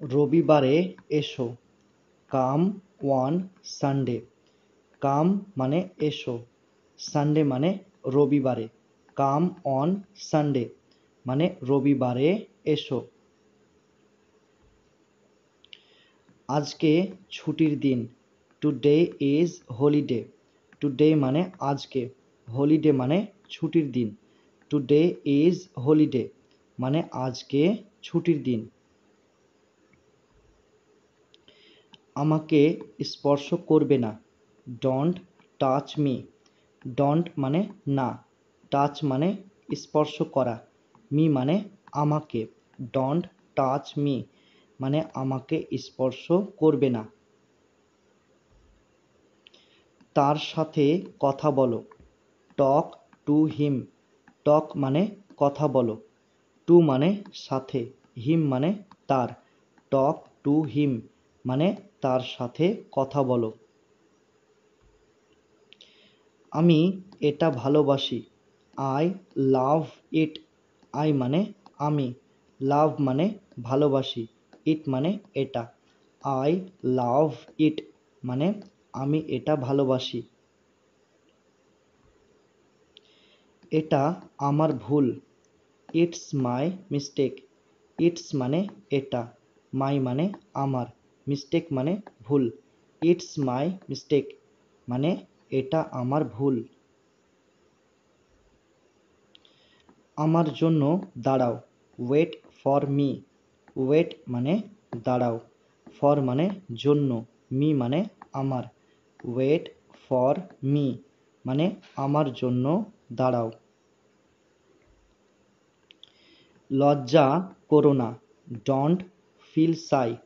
রবিবারে এসো, কাম one Sunday. কাম মানে এসো, সানডে মানে রবিবারে। কাম অন সানডে মানে রবিবারে এসো। আজকে ছুটির দিন, টুডে ইজ হলিডে। টুডে মানে আজকে, হলিডে মানে ছুটির দিন। টুডে ইজ হলিডে মানে আজকে ছুটির দিন। আমাকে স্পর্শ করবে না, ডোন্ট টাচ মি। ডোন্ট মানে না, টাচ মানে স্পর্শ করা, মি মানে আমাকে। ডোন্ট টাচ মি মানে আমাকে স্পর্শ করবে না। তার সাথে কথা বলো, টক টু হিম। টক মানে কথা বলো, টু মানে সাথে, হিম মানে তার। টক টু হিম মানে তার সাথে কথা বলো। আমি এটা ভালোবাসি, আই লাভ ইট। আই মানে আমি, লাভ মানে ভালোবাসি, ইট মানে এটা। আই লাভ ইট মানে আমি এটা ভালোবাসি। এটা আমার ভুল, ইটস মাই মিস্টেক। ইটস মানে এটা, মাই মানে আমার, মিস্টেক মানে ভুল। ইটস মাই মিস্টেক মানে এটা আমার ভুল। আমার জন্য দাঁড়াও, ওয়েট ফর মি। ওয়েট মানে দাঁড়াও, ফর মানে জন্য, মি মানে আমার। ওয়েট ফর মি মানে আমার জন্য দাঁড়াও। লজ্জা করো না, ডোন্ট ফিল শাই।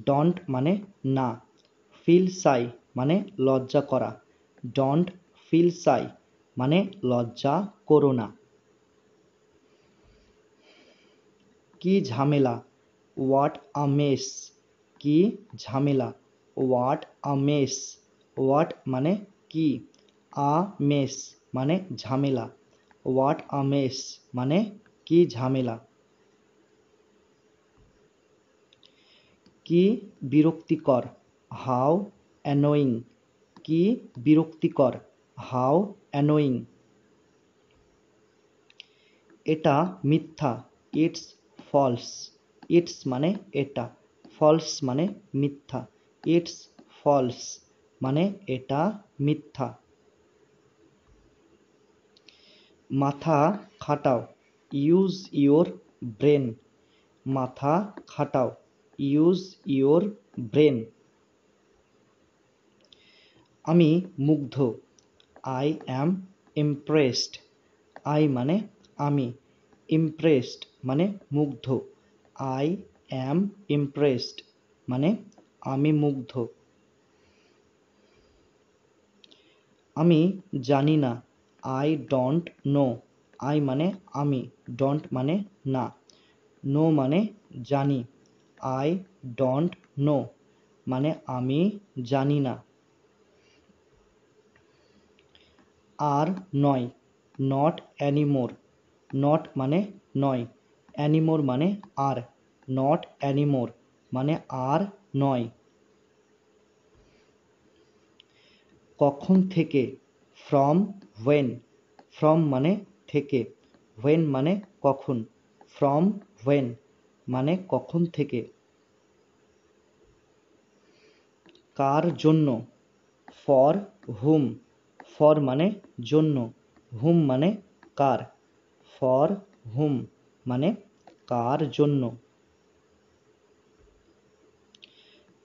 ডোন্ট মানে না, ফিল শাই মানে লজ্জা করা। ডোন্ট ফিল শাই মানে লজ্জা করো না। কি ঝামেলা, হোয়াট আ মেস। কি ঝামেলা, হোয়াট আ মেস। হোয়াট মানে কি, আ মেস মানে ঝামেলা। হোয়াট আ মেস মানে কি ঝামেলা। কি বিরক্তিকর, হাউ অ্যানোয়িং। কি বিরক্তিকর, হাউ অ্যানোয়িং। এটা মিথ্যা, ইটস ফলস। ইটস মানে এটা, ফলস মানে মিথ্যা। ইটস ফলস মানে এটা মিথ্যা। মাথা খাটাও, ইউজ ইওর ব্রেন। মাথা খাটাও, ইউজ ইওর ব্রেন। আমি মুগ্ধ, আই অ্যাম ইমপ্রেসড। আই মানে আমি, ইমপ্রেসড মানে মুগ্ধ। আই অ্যাম ইমপ্রেসড মানে আমি মুগ্ধ। আমি জানি না, আই ডোন্ট নো। আই মানে আমি, ডোন্ট মানে না, নো মানে জানি। আই ডোন্ট নো মানে আমি জানি না। আর নয়, নট অ্যানিমোর। নট মানে নয়, অ্যানিমোর মানে আর। নট অ্যানিমোর মানে আর নয়। কখন থেকে, ফ্রম হোয়েন। ফ্রম মানে থেকে, হোয়েন মানে কখন। ফ্রম হোয়েন মানে কখন থেকে। কার জন্য, ফর হুম। ফর মানে জন্য, হুম মানে কার। ফর হুম মানে কার জন্য।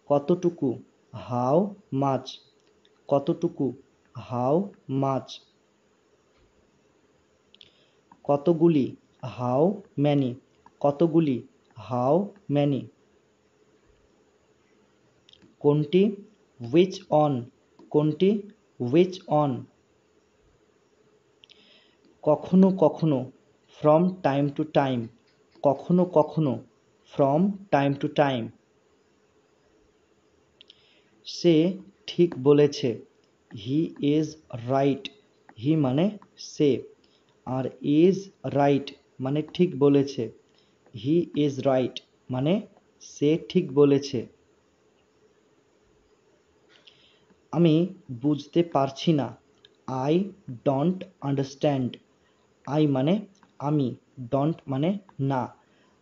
কতটুকু, হাউ মাচ। কতটুকু, হাউ মাচ। কতগুলি, হাউ ম্যানি। কতগুলি, হাউ ম্যানি। কোনটি, হুইচ অন। কোনটি, হুইচ অন। কখনো কখনো, ফ্রম টাইম টু টাইম। কখনো কখনো, ফ্রম টাইম টু টাইম। সে ঠিক বলেছে, হি ইজ রাইট। হি মানে সে, আর ইজ রাইট মানে ঠিক বলেছে। হি ইজ রাইট মানে সে ঠিক বলেছে। আমি বুঝতে পারছি না। I don't understand. আই মানে আমি, ডোন্ট মানে না,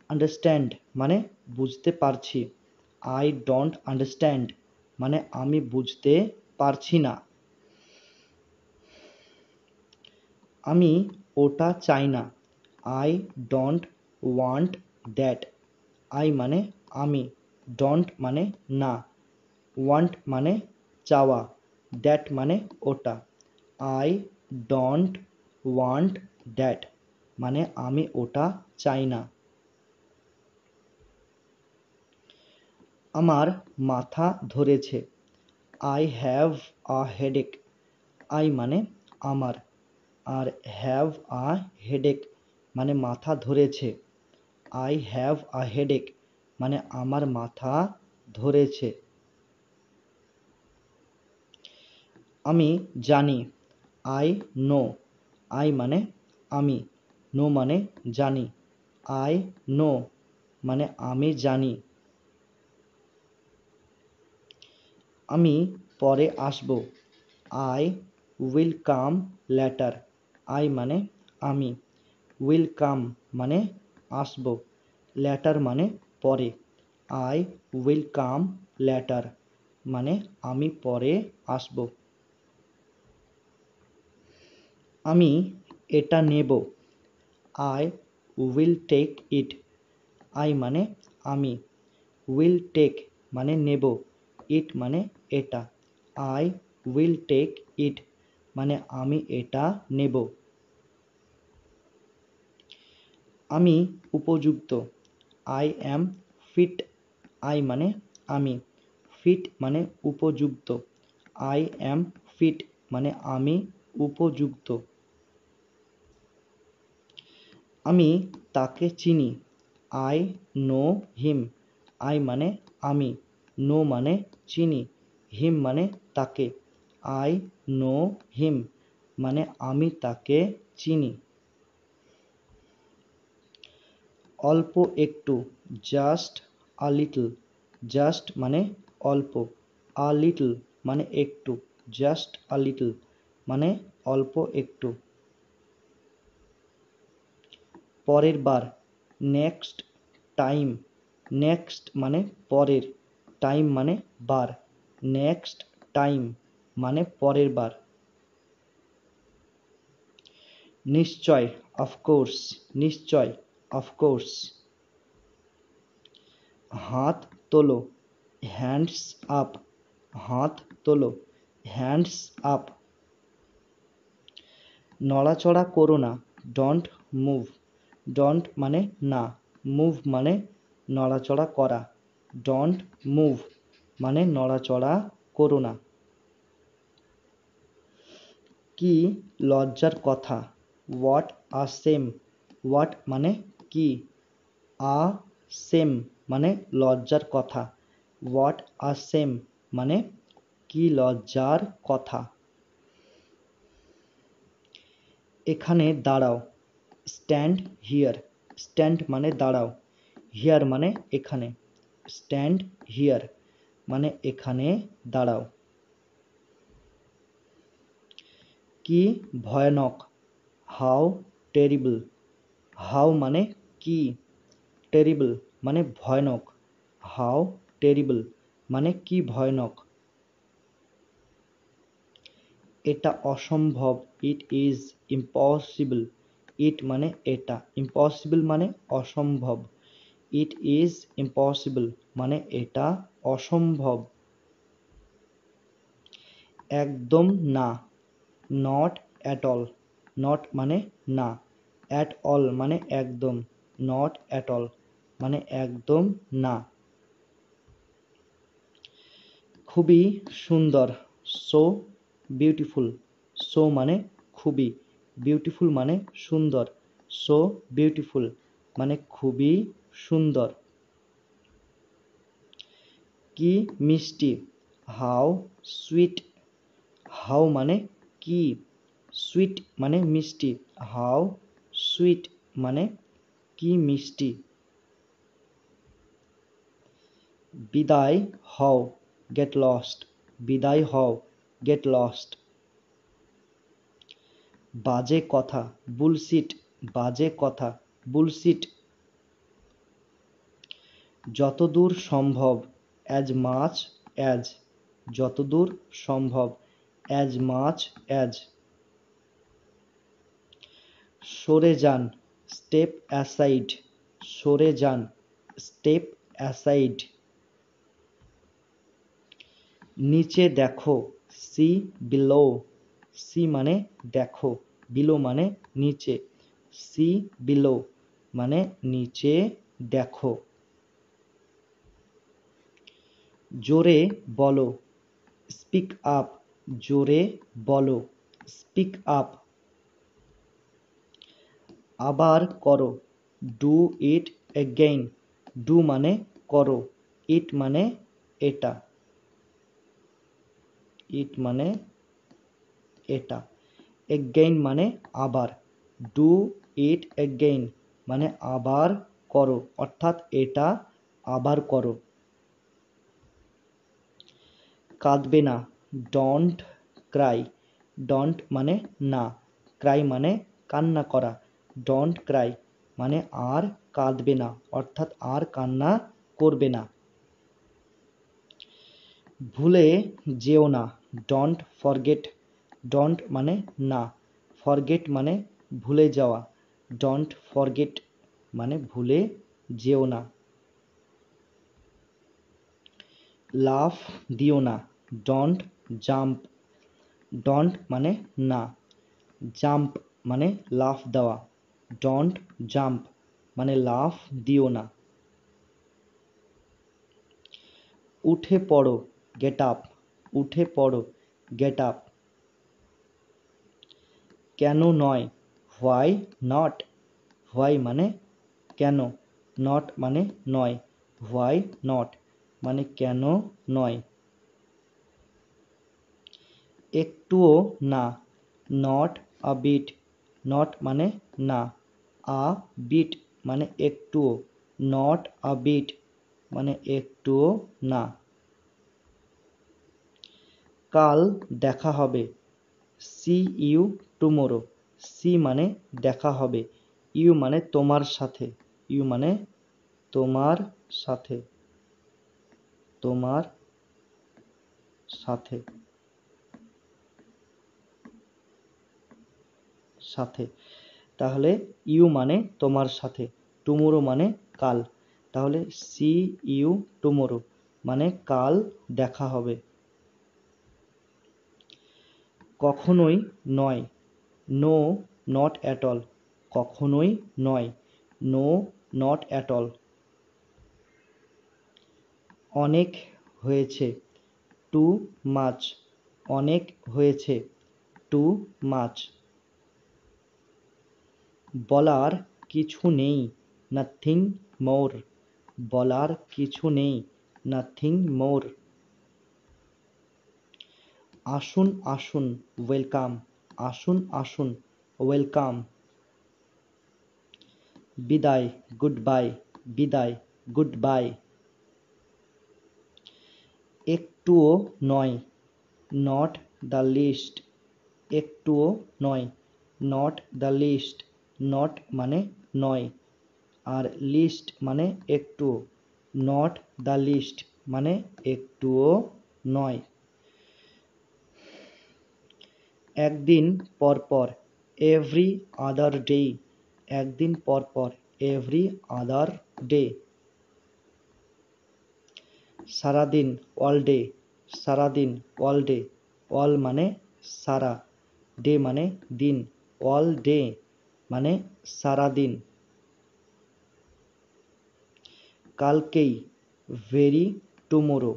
আন্ডারস্ট্যান্ড মানে বুঝতে পারছি। আই ডোন্ট আন্ডারস্ট্যান্ড মানে আমি বুঝতে পারছি না। আমি ওটা চাই না। I don't want that. I মানে আমি, ডোন্ট মানে না, ওয়ান্ট মানে চাওয়া, দ্যাট মানে ওটা। আই ডোন্ট ওয়ান্ট দ্যাট মানে আমি ওটা চাই না। আমার মাথা ধরেছে। I have a headache. I মানে আমার, আর হ্যাভ আ হেডেক মানে মাথা ধরেছে। আই হ্যাভ আ হেডেক মানে আমার মাথা ধরেছে। আমি জানি। I know. আই মানে আমি, নো মানে জানি। আই নো মানে আমি জানি। আমি পরে আসবো। I will come later. I মানে আমি, উইল কাম মানে আসবো, লেটার মানে পরে। আই উইল কাম লেটার মানে আমি পরে আসবো। আমি এটা নেব। I will take it. I মানে আমি, উইল টেক মানে নেব, ইট মানে এটা। আই উইল টেক ইট মানে আমি এটা নেব। আমি উপযুক্ত। I am fit. আই মানে আমি, ফিট মানে উপযুক্ত। আই অ্যাম ফিট মানে আমি উপযুক্ত। আমি তাকে চিনি। I know him. আই মানে আমি, নো মানে চিনি, হিম মানে তাকে। আই নো হিম মানে আমি তাকে চিনি। অল্প একটু, জাস্ট আ লিটল। জাস্ট মানে অল্প, আ লিটল মানে একটু, জাস্ট আ লিটল মানে অল্প একটু। পরের বার, নেক্সট টাইম। নেক্সট মানে পরের, টাইম মানে বার, নেক্সট টাইম মানে পরের বার। নিশ্চয়, অফকোর্স। নিশ্চয়, অফকোর্স। হাত তোলো, হ্যান্ডস আপ। হাত তোলো, হ্যান্ডস আপ। নড়াচড়া করো না, ডোন্ট মুভ। ডোন্ট মানে না, মুভ মানে নড়াচড়া করা। ডোন্ট মুভ মানে নড়াচড়া করো না। কি লজ্জার কথা, হোয়াট আ সেম। হোয়াট মানে কি, আ সেম মানে লজ্জার কথা, হোয়াট আ সেম মানে কি লজ্জার কথা। এখানে দাঁড়াও, স্ট্যান্ড হিয়ার। স্ট্যান্ড মানে দাঁড়াও, হিয়ার মানে এখানে, স্ট্যান্ড হিয়ার মানে এখানে দাঁড়াও। কি ভয়ানক, হাউ টেরিবল। হাউ মানে কি, টেরিবল মানে ভয়ানক, হাউ টেরিবল মানে কি ভয়ানক। এটা অসম্ভব, ইট ইজ ইম্পসিবল। ইট মানে এটা, ইম্পসিবল মানে অসম্ভব, ইট ইজ ইম্পসিবল মানে এটা অসম্ভব। একদম না, নট অ্যাট অল। নট মানে না, অ্যাট অল মানে একদম, নট অ্যাট অল মানে একদম না। খুবই সুন্দর, সো বিউটিফুল। সো মানে খুবই, বিউটিফুল মানে সুন্দর, সো বিউটিফুল মানে খুবই সুন্দর। কি মিষ্টি, হাউ সুইট। হাউ মানে কি, সুইট মানে মিষ্টি, হাউ সুইট মানে কি মিষ্টি। বিদায় হও, গেট লস্ট। বিদায় হও, গেট লস্ট। বাজে কথা, বুলশিট। বাজে কথা, বুলশিট। যতদূর সম্ভব, অ্যাজ মাচ অ্যাজ। যতদূর সম্ভব, অ্যাজ মাচ অ্যাজ। সরে যান, স্টেপ অ্যাসাইড। সরে যান, স্টেপ অ্যাসাইড। নিচে দেখো, সি বিলো। সি মানে দেখো, বিলো মানে নিচে। সি বিলো মানে নিচে দেখো। জোরে বলো, স্পিক আপ। জোরে বলো, স্পিক আপ। আবার করো, ডু ইট এগেইন। ডু মানে করো, ইট মানে এটা। ইট মানে এটা। এগেইন মানে আবার। ডু ইট এগেইন মানে আবার করো, অর্থাৎ এটা আবার করো। কাঁদবে না, ডোন্ট ক্রাই। ডোন্ট মানে না, ক্রাই মানে কান্না করা। ডোন্ট ক্রাই মানে আর কাঁদবে না, অর্থাৎ আর কান্না করবে না। ভুলে যেও না, ডোন্ট ফরগেট। ডোন্ট মানে না, ফরগেট মানে ভুলে যাওয়া। ডোন্ট ফরগেট মানে ভুলে যেও না। লাফ দিও না, ডোন্ট জাম্প। ডোন্ট মানে না, জাম্প মানে লাফ দেওয়া। ডোন্ট জাম্প মানে লাফ দিও না। উঠে পড়ো, গেট আপ। উঠে পড়ো, গেট আপ। কেন নয়, হোয়াই নট। হোয়াই মানে কেন, নট মানে নয়। হোয়াই নট মানে কেন নয়। একটুও না, নট আ বিট। নট মানে না, আ বিট মানে একটুও। নট আ বিট মানে একটুও না। কাল দেখা হবে, সি ইউ টুমোরো। সি মানে দেখা হবে, ইউ মানে তোমার সাথে। ইউ মানে তোমার সাথে, তোমার সাথে, সাথে। তাহলে ইউ মানে তোমার সাথে, টুমোরো মানে কাল। তাহলে সি ইউ টুমোরো মানে কাল দেখা হবে। কখনোই নয়, নো নট অ্যাট অল। কখনোই নয়, নো নট অ্যাট অল। অনেক হয়েছে, টু মাচ। অনেক হয়েছে, টু মাচ। বলার কিছু নেই, নাথিং মোর। বলার কিছু নেই, নাথিং মোর। আসুন আসুন, ওয়েলকাম। আসুন আসুন, ওয়েলকাম। বিদায়, গুড বাই। বিদায়, গুড বাই। একটুও নয়, নট দ্য লিস্ট। একটুও নয়, নট দ্য লিস্ট। নট মানে নয়, আর লিস্ট মানে একটুও। নট দ্য লিস্ট মানে একটুও নয়। একদিন পর পর, এভরি আদার ডে। একদিন পর পর, এভরি আদার ডে। সারাদিন, অল ডে। সারাদিন, অল ডে। অল মানে সারা, ডে মানে দিন। অল ডে মানে সারাদিন। কালকেই, ভেরি টুমোরো।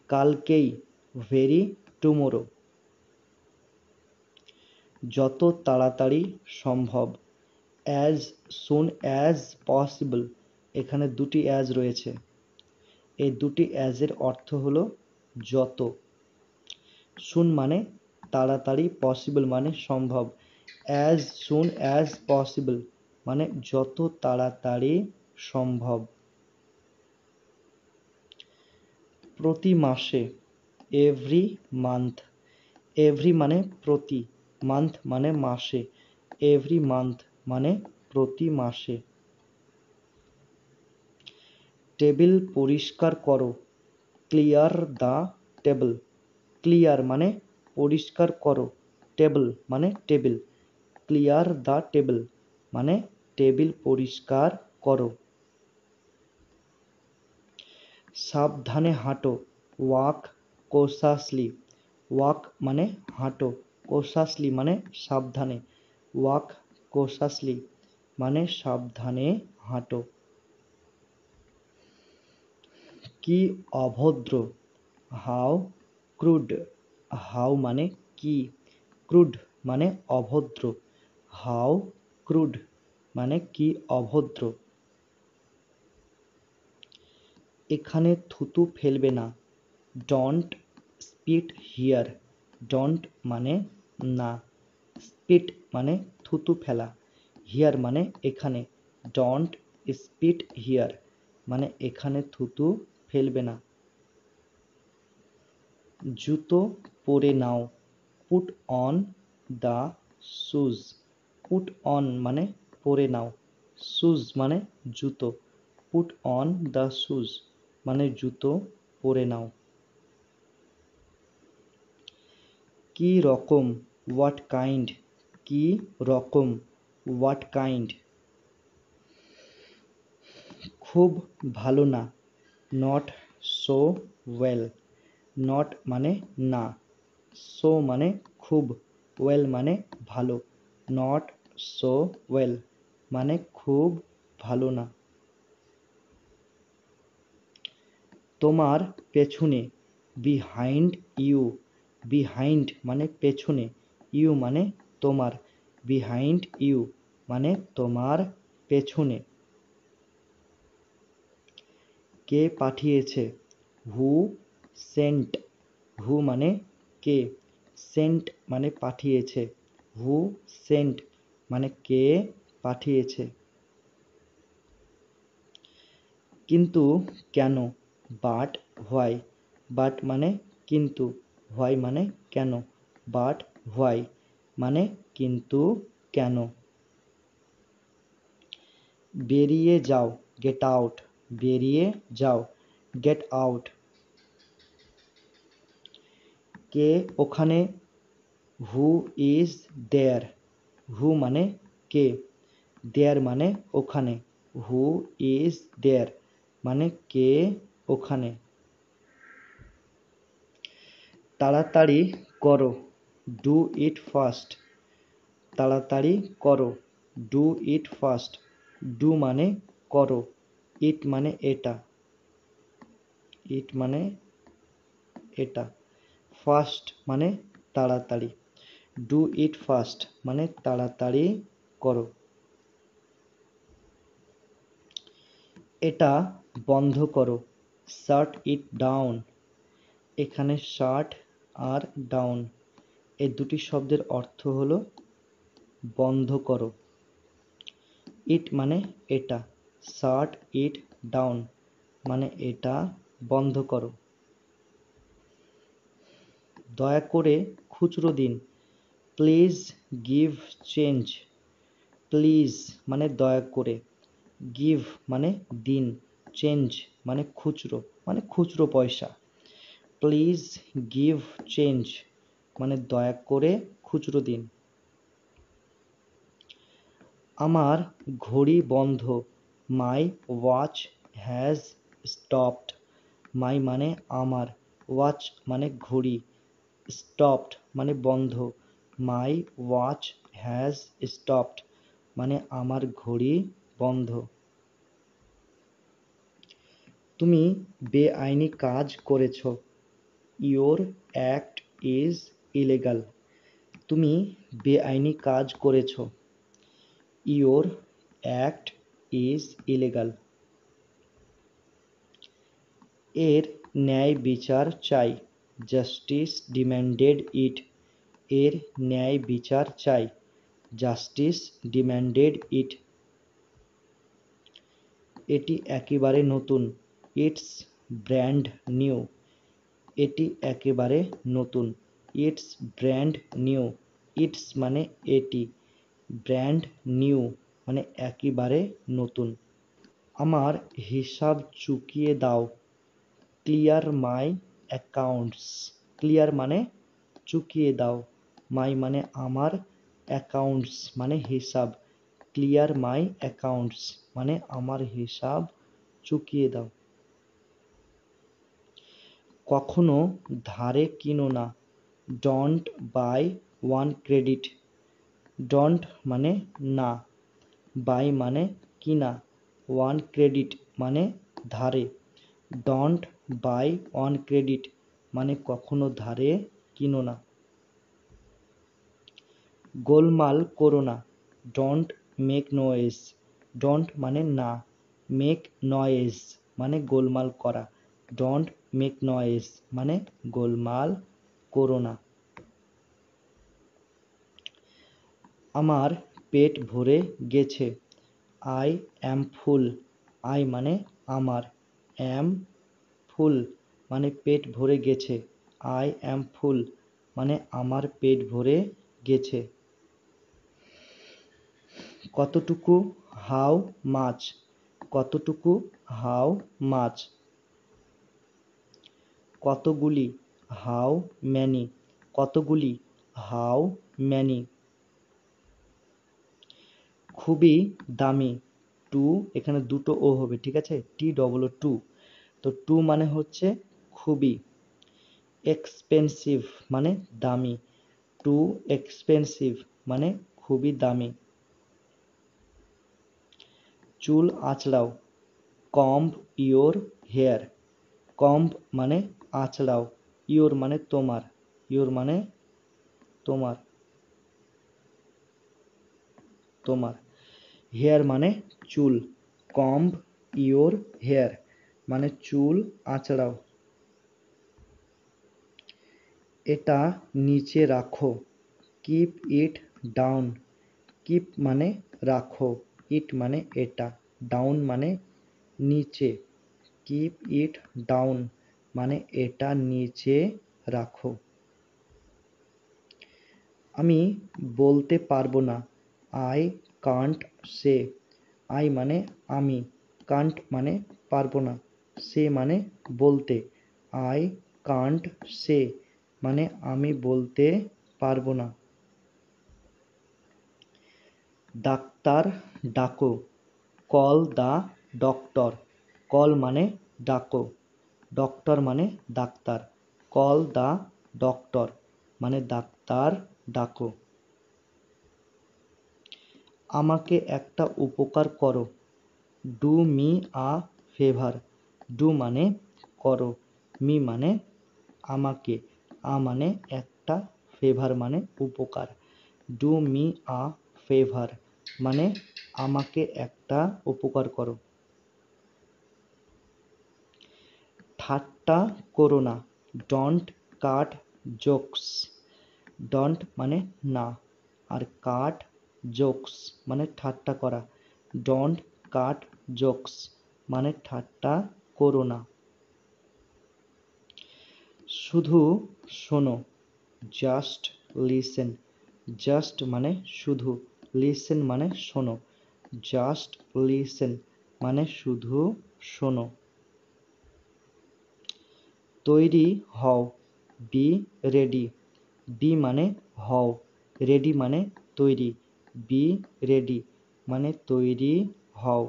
কালকেই, ভেরি টুমোরো। যত তাড়াতাড়ি সম্ভব, অ্যাজ সুন অ্যাজ পসিবল। এখানে দুটি অ্যাজ রয়েছে, এই দুটি অ্যাজের অর্থ হলো যত। সুন মানে তাড়াতাড়ি, পসিবল মানে সম্ভব। অ্যাজ সুন অ্যাজ পসিবল মানে যত তাড়াতাড়ি সম্ভব। প্রতি মাসে, এভরি মান্থ। এভরি মানে প্রতি, মান্থ মানে মাসে, এভরি মান্থ মানে প্রতি মাসে। টেবিল পরিষ্কার করো, ক্লিয়ার দ্য টেবিল। ক্লিয়ার মানে পরিষ্কার করো, টেবিল মানে টেবিল, ক্লিয়ার দ্য টেবিল মানে টেবিল পরিষ্কার করো। সাবধানে হাঁটো, ওয়াক কোশাসলি। ওয়াক মানে হাঁটো, কোশাসলি মানে সাবধানে, ওয়াক কোশাসলি মানে সাবধানে হাঁটো। কি অভদ্র, হাউ ক্রুড। হাউ মানে কি, ক্রুড মানে অভদ্র, হাউ ক্রুড মানে কি অভদ্র। এখানে থুতু ফেলবে না, ডোন্ট স্পিট হিয়ার। ডোন্ট মানে না, স্পিট মানে থুতু ফেলা, হিয়ার মানে এখানে, ডোন্ট স্পিট হিয়ার মানে এখানে থুতু ফেলবে না। জুতো পরে নাও, put on the shoes. Put on মানে পরে নাও, শুজ মানে জুতো, পুট অন দ্য শুজ মানে জুতো পরে নাও। কি রকম, হোয়াট কাইন্ড। কি রকম, হোয়াট কাইন্ড। খুব ভালো না, নট সো ওয়েল। নট মানে না, সো মানে খুব, ওয়েল মানে ভালো, নট সো ওয়েল মানে খুব ভালো না। তোমার পেছনে, বিহাইন্ড ইউ। বিহাইন্ড মানে পেছনে, ইউ মানে তোমার, বিহাইন্ড ইউ মানে তোমার পেছনে। কে পাঠিয়েছে, হু সেন্ট। হু মানে কে, সেন্ট মানে পাঠিয়েছে, হু সেন্ট মানে কে পাঠিয়েছে। কিন্তু কেন, বাট হোয়াই। বাট মানে কিন্তু, হোয়াই মানে কেন, বাট হোয়াই মানে কিন্তু কেন। বেরিয়ে যাও, গেট আউট। বেরিয়ে যাও, গেট আউট। কে ওখানে, হু ইজ দেয়ার। হু মানে কে, দেয়ার মানে ওখানে, হু ইজ দেয়ার মানে কে ওখানে। তাড়াতাড়ি করো, ডু ইট ফাস্ট। তাড়াতাড়ি করো, ডু ইট ফাস্ট। ডু মানে করো, ইট মানে এটা, ইট মানে এটা, ফাস্ট মানে তাড়াতাড়ি, ডু ইট ফাস্ট মানে তাড়াতাড়ি করো। এটা বন্ধ করো, শাট ইট ডাউন। এখানে শাট আর ডাউন এই দুটি শব্দের অর্থ হলো বন্ধ করো। ইট মানে এটা, শাট ইট ডাউন মানে এটা বন্ধ করো। দয়া করে খুচরো দিন, প্লিজ গিভ চেঞ্জ। প্লিজ মানে দয়া করে, গিভ মানে দিন, চেঞ্জ মানে খুচরো পয়সা। প্লিজ গিভ চেঞ্জ মানে দয়া করে খুচরো দিন। আমার ঘড়ি বন্ধ, মাই ওয়াচ হ্যাজ স্টপড। মাই মানে আমার, ওয়াচ মানে ঘড়ি, স্টপড মানে বন্ধ, মাই ওয়াচ হ্যাজ স্টপড মানে আমার ঘড়ি বন্ধ। তুমি বেআইনি কাজ করেছ, ইয়োর অ্যাক্ট ইজ ইলিগাল। তুমি বেআইনি কাজ করেছ, ইয়োর অ্যাক্ট ইজ ইলিগাল। এর ন্যায় বিচার চাই, জাস্টিস ডিম্যান্ডেড ইট। এর ন্যায় বিচার চাই, জাস্টিস ডিম্যান্ডেড ইট। এটি একেবারে নতুন, ইটস ব্র্যান্ড নিউ। এটি একেবারে নতুন। It's brand new. ইটস মানে এটি, ব্র্যান্ড নিউ মানে একেবারে নতুন। আমার হিসাব চুকিয়ে দাও। ক্লিয়ার মাই অ্যাকাউন্টস। ক্লিয়ার মানে চুকিয়ে দাও, মাই মানে আমার, অ্যাকাউন্টস মানে হিসাব। ক্লিয়ার মাই অ্যাকাউন্টস মানে আমার হিসাব চুকিয়ে দাও। কখনো ধারে কিনো না। Don't by one credit. Don't মানে না, বাই মানে কিনা, ওয়ান ক্রেডিট মানে ধারে। ডোন্ট বাই ওয়ান ক্রেডিট মানে কখনো ধারে কিনো না। গোলমাল করো না। Don't make noise. ডোন্ট মানে না, মেক নয়েজ মানে গোলমাল করা। ডোন্ট মেক নয়েজ মানে গোলমাল করো না। আমার পেট ভরে গেছে। I am full. আই মানে আমার, অ্যাম ফুল মানে পেট ভরে গেছে। আই অ্যাম ফুল মানে আমার পেট ভরে গেছে। কতটুকু, হাউ মাচ। কতটুকু, হাউ মাচ। কতগুলি, হাউ ম্যানি। কতগুলি, হাউ ম্যানি। খুবই দামি। টু, এখানে দুটো ও হবে, ঠিক আছে, টি ডবল ও টু। তো টু মানে হচ্ছে খুবই। এক্সপেন্সিভ মানে দামি। টু এক্সপেন্সিভ মানে খুবই দামি। চুল আঁচড়াও। কম্ব ইয়োর হেয়ার। কম্ব মানে আঁচড়াও, ইয়োর মানে তোমার, ইয়োর মানে তোমার, তোমার, হেয়ার মানে চুল। কম্ব ইয়োর হেয়ার মানে চুল আঁচড়াও। এটা নিচে রাখো। Keep it down. কিপ মানে রাখো, ইট মানে এটা, ডাউন মানে নিচে। কিপ ইট ডাউন মানে এটা নিচে রাখো। আমি বলতে পারবো না। I can't say. আই মানে আমি, কান্ট মানে পারবো না, সে মানে বলতে। আই কান্ট সে মানে আমি বলতে পারবো না। ডাক্তার ডাকো। Call the doctor. কল মানে ডাকো, ডক্টর মানে ডাক্তার। কল দ্য ডক্টর মানে ডাক্তার ডাকো। আমাকে একটা উপকার করো। Do me a favour. Do মানে করো, মি মানে আমাকে, আ মানে একটা, ফেভার মানে উপকার। ডু মি আ ফেভার মানে আমাকে একটা উপকার করো। ঠাট্টা করো না। Don't cut jokes. ডোন্ট মানে না, আর কাট জোকস মানে ঠাট্টা করা। ডোন্ট কাট জোকস মানে ঠাট্টা করো না। শুধু শোনো। Just listen. জাস্ট মানে শুধু, লিসেন মানে শোনো। জাস্ট লিসেন মানে শুধু শোনো। তৈরি হও। B ready. বি মানে হও, রেডি মানে তৈরি। বি রেডি মানে তৈরি হও।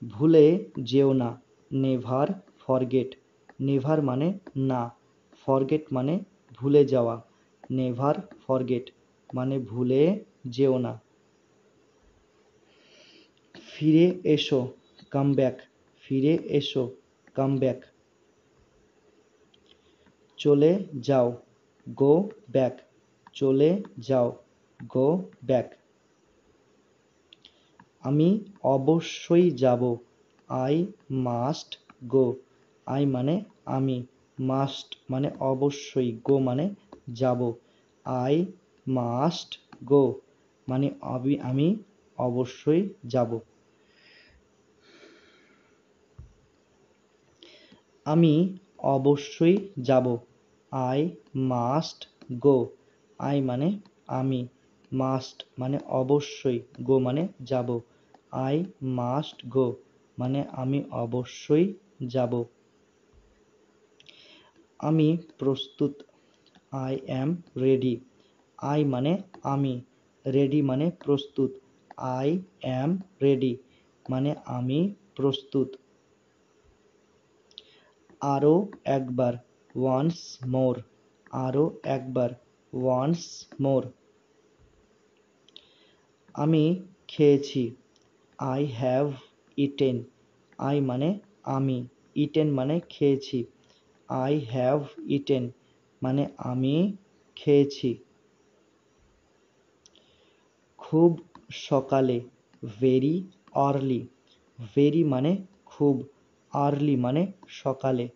ভুলে যেও না। Never forget. নেভার মানে না, ফরগেট মানে ভুলে যাওয়া। নেভার ফরগেট মানে ভুলে যেও না। ফিরে এসো। Come back. ফিরে এসো, কাম ব্যাক। চলে যাও। Go back. চলে যাও, গো ব্যাক। আমি অবশ্যই যাব। I must go. আই মানে আমি, মাস্ট মানে অবশ্যই, গো মানে যাব। আই মাস্ট গো মানে আমি অবশ্যই যাব। আমি অবশ্যই যাব। I must go. আই মানে আমি, মাস্ট মানে অবশ্যই, গো মানে যাব। আই মাস্ট গো মানে আমি অবশ্যই যাব। আমি প্রস্তুত। I am ready. আই মানে আমি, রেডি মানে প্রস্তুত। আই অ্যাম রেডি মানে আমি প্রস্তুত। আরও একবার, ওয়ান্স মোর। আরও একবার, ওয়ান্স মোর। আমি খেয়েছি। I have eaten. আই মানে আমি, ইটেন মানে খেয়েছি। আই হ্যাভ ইটেন মানে আমি খেয়েছি। খুব সকালে, ভেরি আর্লি। ভেরি মানে খুব, আর্লি মানে সকালে।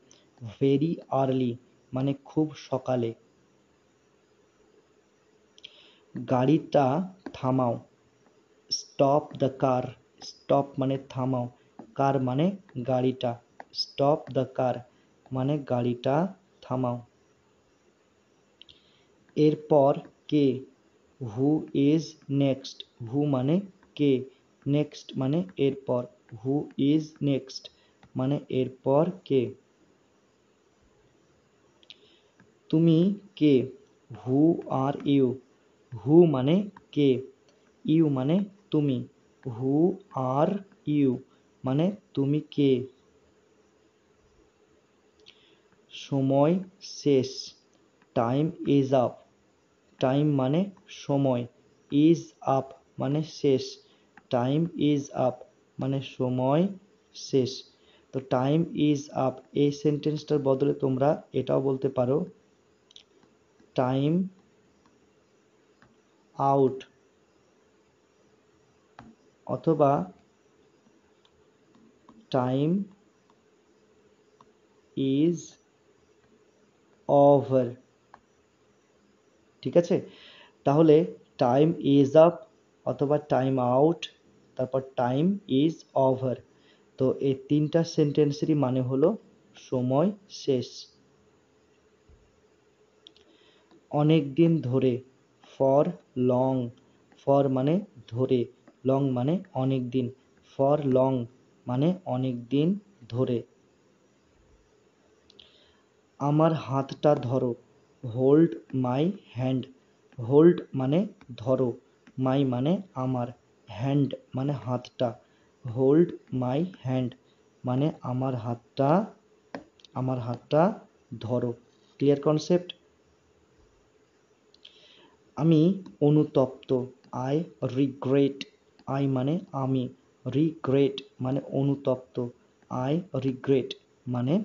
ভেরি আর্লি মানে খুব সকালে। গাড়িটা থামাও। Stop the car. স্টপ মানে থামাও, কার মানে গাড়িটা। স্টপ দ্য কার মানে গাড়িটা থামাও। এরপর কে? Who is next. হু মানে কে, নেক্সট মানে এরপর। হু ইজ নেক্সট মানে এরপর কে? তুমি কে? হু আর ইউ। হু মানে কে, ইউ মানে তুমি। হু আর ইউ মানে তুমি কে? সময় শেষ। Time is up. টাইম মানে সময়, ইজ আপ মানে শেষ। টাইম ইজ আপ মানে সময় শেষ। তো টাইম ইজ আপ এই সেন্টেন্সটার বদলে তোমরা এটাও বলতে পারো, টাইম আউট, অথবা টাইম ইজ ওভার। ঠিক আছে, তাহলে টাইম ইজ আপ অথবা টাইম আউট, তারপর টাইম ইজ ওভার। তো এই তিনটা সেন্টেন্সেরই মানে হলো সময় শেষ। অনেক দিন ধরে, ফর লং। ফর মানে ধরে, লং মানে অনেক দিন। ফর লং মানে অনেক দিন ধরে। আমার হাতটা ধরো। Hold my hand. হোল্ড মানে ধরো, মাই মানে আমার, হ্যান্ড মানে হাতটা। হোল্ড মাই হ্যান্ড মানে আমার হাতটা ধরো। Clear concept? আমি অনুতপ্ত। I regret. আই মানে আমি, রিগ্রেট মানে অনুতপ্ত। আই রিগ্রেট মানে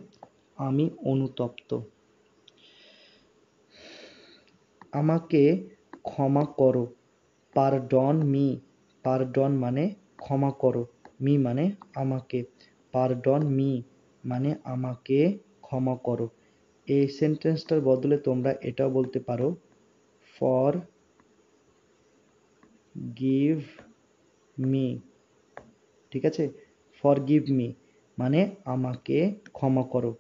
আমি অনুতপ্ত। আমাকে ক্ষমা করো। পারডন মি। পারডন মানে ক্ষমা করো, মি মানে আমাকে। পারডন মি মানে আমাকে ক্ষমা করো। এই সেন্টেন্সটার বদলে তোমরা এটাও বলতে পারো, ফর গিভ মি। ঠিক আছে, ফর গিভ মি মানে আমাকে ক্ষমা করো।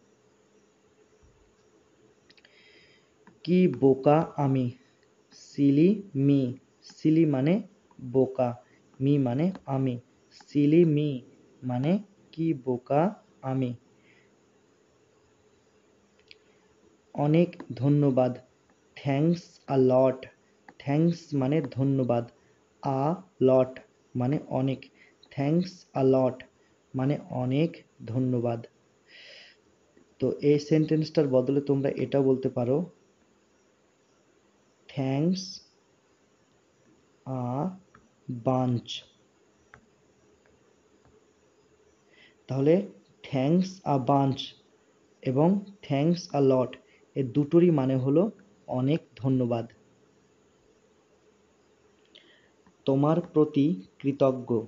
কি বোকা আমি। Seely me. সিলি মানে বোকা, মি মানে আমি। সিলি মি মানে কি বোকা আমি। অনেক ধন্যবাদ। Thanks a lot. থ্যাঙ্কস মানে ধন্যবাদ, আ লট মানে অনেক। থ্যাঙ্কস আ লট মানে অনেক ধন্যবাদ। তো এই সেন্টেন্সটার বদলে তোমরা এটা বলতে পারো, থ্যাঙ্কস আ বাঞ্চ। তাহলে থ্যাঙ্কস আ বাঞ্চ এবং থ্যাঙ্কস আ লট এর দুটোরই মানে হলো অনেক ধন্যবাদ। তোমার প্রতি কৃতজ্ঞ।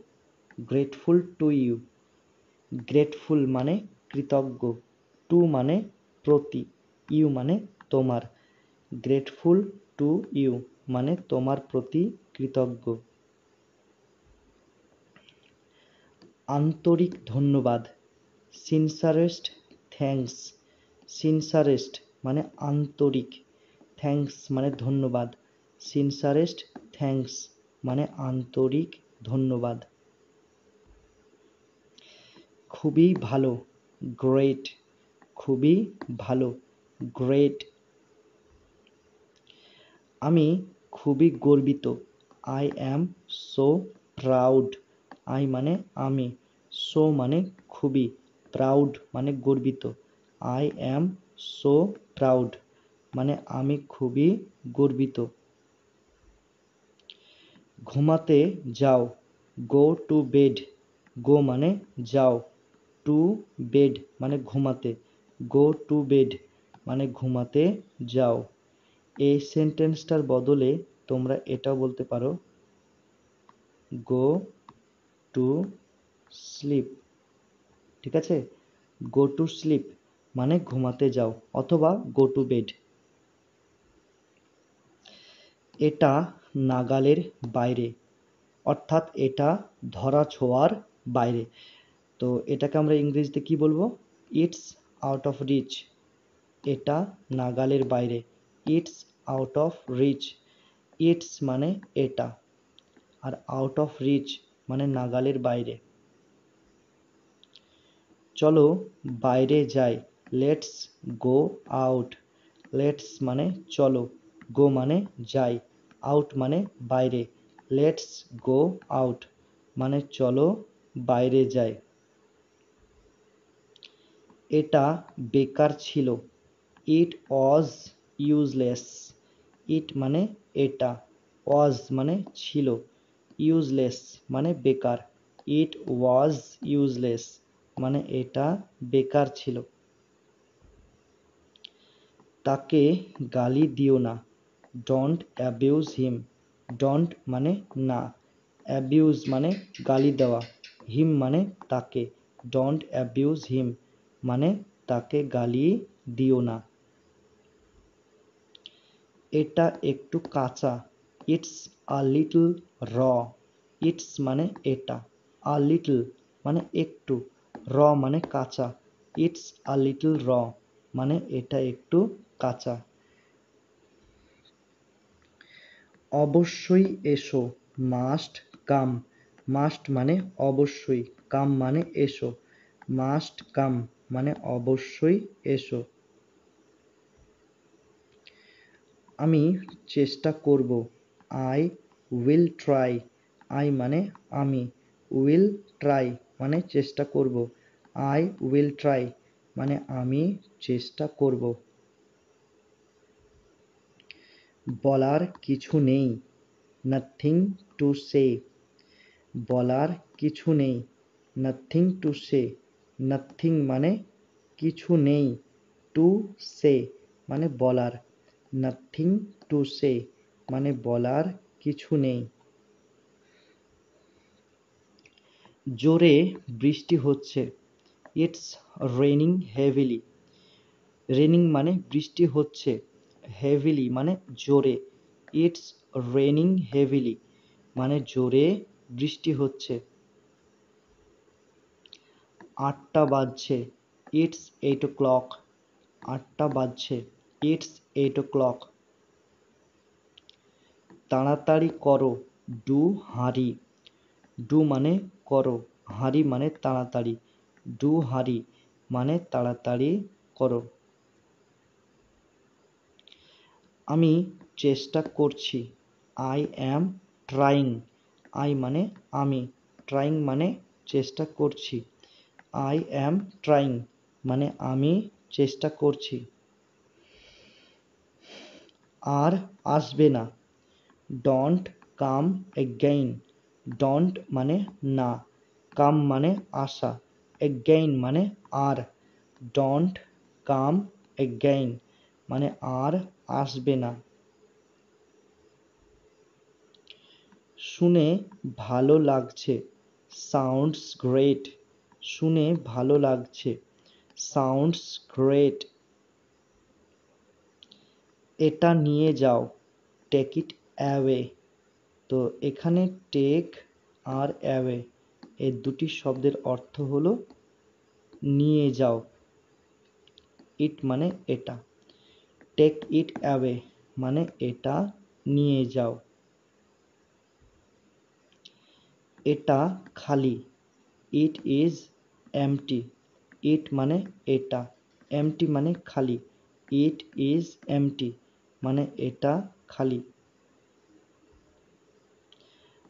Grateful to you. গ্রেটফুল মানে কৃতজ্ঞ, টু মানে প্রতি, ইউ মানে তোমার। গ্রেটফুল টু ইউ মানে তোমার প্রতি কৃতজ্ঞ। আন্তরিক ধন্যবাদ। সিনসারেস্ট থ্যাঙ্কস। সিনসারেস্ট মানে আন্তরিক, থ্যাঙ্কস মানে ধন্যবাদ। সিনসারেস্ট থ্যাঙ্কস মানে আন্তরিক ধন্যবাদ। খুবই ভালো, গ্রেট। খুবই ভালো, গ্রেট। আমি খুবই গর্বিত, I am so proud. I মানে আমি, সো মানে খুবই, প্রাউড মানে গর্বিত। আই অ্যাম সো প্রাউড মানে আমি খুবই গর্বিত। ঘুমাতে যাও, গো টু বেড। গো মানে যাও, টু বেড মানে ঘুমাতে, গো টু বেড মানে ঘুমাতে যাও। এই সেন্টেন্সটার বদলে তোমরা এটাও বলতে পারো, গো টু স্লিপ। ঠিক আছে, গো টু স্লিপ মানে ঘুমাতে যাও অথবা গো টু বেড। এটা নাগালের বাইরে, অর্থাৎ এটা ধরা ছোঁয়ার বাইরে। তো এটাকে আমরা ইংরেজিতে কি বলবো? It's out of reach. এটা নাগালের বাইরে, it's out of reach. It's মানে এটা, আর আউট অফ রিচ মানে নাগালের বাইরে। চলো বাইরে যাই, লেটস গো আউট। লেটস মানে চলো, গো মানে যাই, আউট মানে বাইরে। লেটস গো আউট মানে চলো বাইরে যাই। এটা বেকার ছিল, ইট ওয়াজ ইউজলেস। ইট মানে এটা, ওয়াজ মানে ছিল, ইউজলেস মানে বেকার। ইট ওয়াজ ইউজলেস মানে এটা বেকার ছিল। তাকে গালি দিও না, ডোন্ট অ্যাবিউজ হিম। ডোন্ট মানে না, অ্যাবিউজ মানে গালি দেওয়া, হিম মানে তাকে। ডোন্ট অ্যাবিউজ হিম মানে তাকে গালি দিও না। এটা একটু কাঁচা, ইটস আ লিটল র। ইটস মানে এটা, আ লিটল মানে একটু, র মানে কাঁচা। ইটস আ লিটল র মানে এটা একটু কাঁচা। অবশ্যই এসো, মাস্ট কাম। মাস্ট মানে অবশ্যই, কাম মানে এসো। মাস্ট কাম মানে অবশ্যই এসো। আমি চেষ্টা করব, আই উইল ট্রাই। আই মানে আমি, উইল ট্রাই মানে চেষ্টা করব। আই উইল ট্রাই মানে আমি চেষ্টা করব। বলার কিছু নেই, নাথিং টু সে। বলার কিছু নেই, নাথিং টু সে। নাথিং মানে কিছু নেই, টু সে মানে বলার। নাথিং টু সে মানে বলার কিছু নেই। জোরে বৃষ্টি হচ্ছে, ইটস রেনিং হেভিলি। রেনিং মানে বৃষ্টি হচ্ছে, হেভিলি মানে জোরে। ইটস রেনিং হেভিলি মানে জোরে বৃষ্টি হচ্ছে। 8টা বাজছে, ইটস 8 o'clock। 8টা বাজছে, ইটস 8 o'clock। তাড়াতাড়ি করো, ডু হারি। ডু মানে করো, হারি মানে তাড়াতাড়ি। ডু হারি মানে তাড়াতাড়ি করো। আমি চেষ্টা করছি, আই অ্যাম ট্রাইং। আই মানে আমি, ট্রাইং মানে চেষ্টা করছি। আই অ্যাম ট্রাইং মানে আমি চেষ্টা করছি। আর আসবে না, ডোন্ট কাম এগেইন। ডোন্ট মানে না, কাম মানে আসা, এগেইন মানে আর। ডোন্ট কাম এগেইন মানে আর আসবে না। শুনে ভালো লাগছে, সাউন্ডস গ্রেট। শুনে ভালো লাগছে, সাউন্ডস গ্রেট। এটা নিয়ে যাও, টেক ইট অ্যাওয়ে। তো এখানে টেক আর অ্যাওয়ে এই দুটি শব্দের অর্থ হলো নিয়ে যাও। ইট মানে এটা। টেক ইট অ্যাওয়ে মানে এটা নিয়ে যাও। এটা খালি, ইট ইজ এমটি। ইট মানে এটা, এমটি মানে খালি, ইট ইজ এমটি মানে এটা খালি।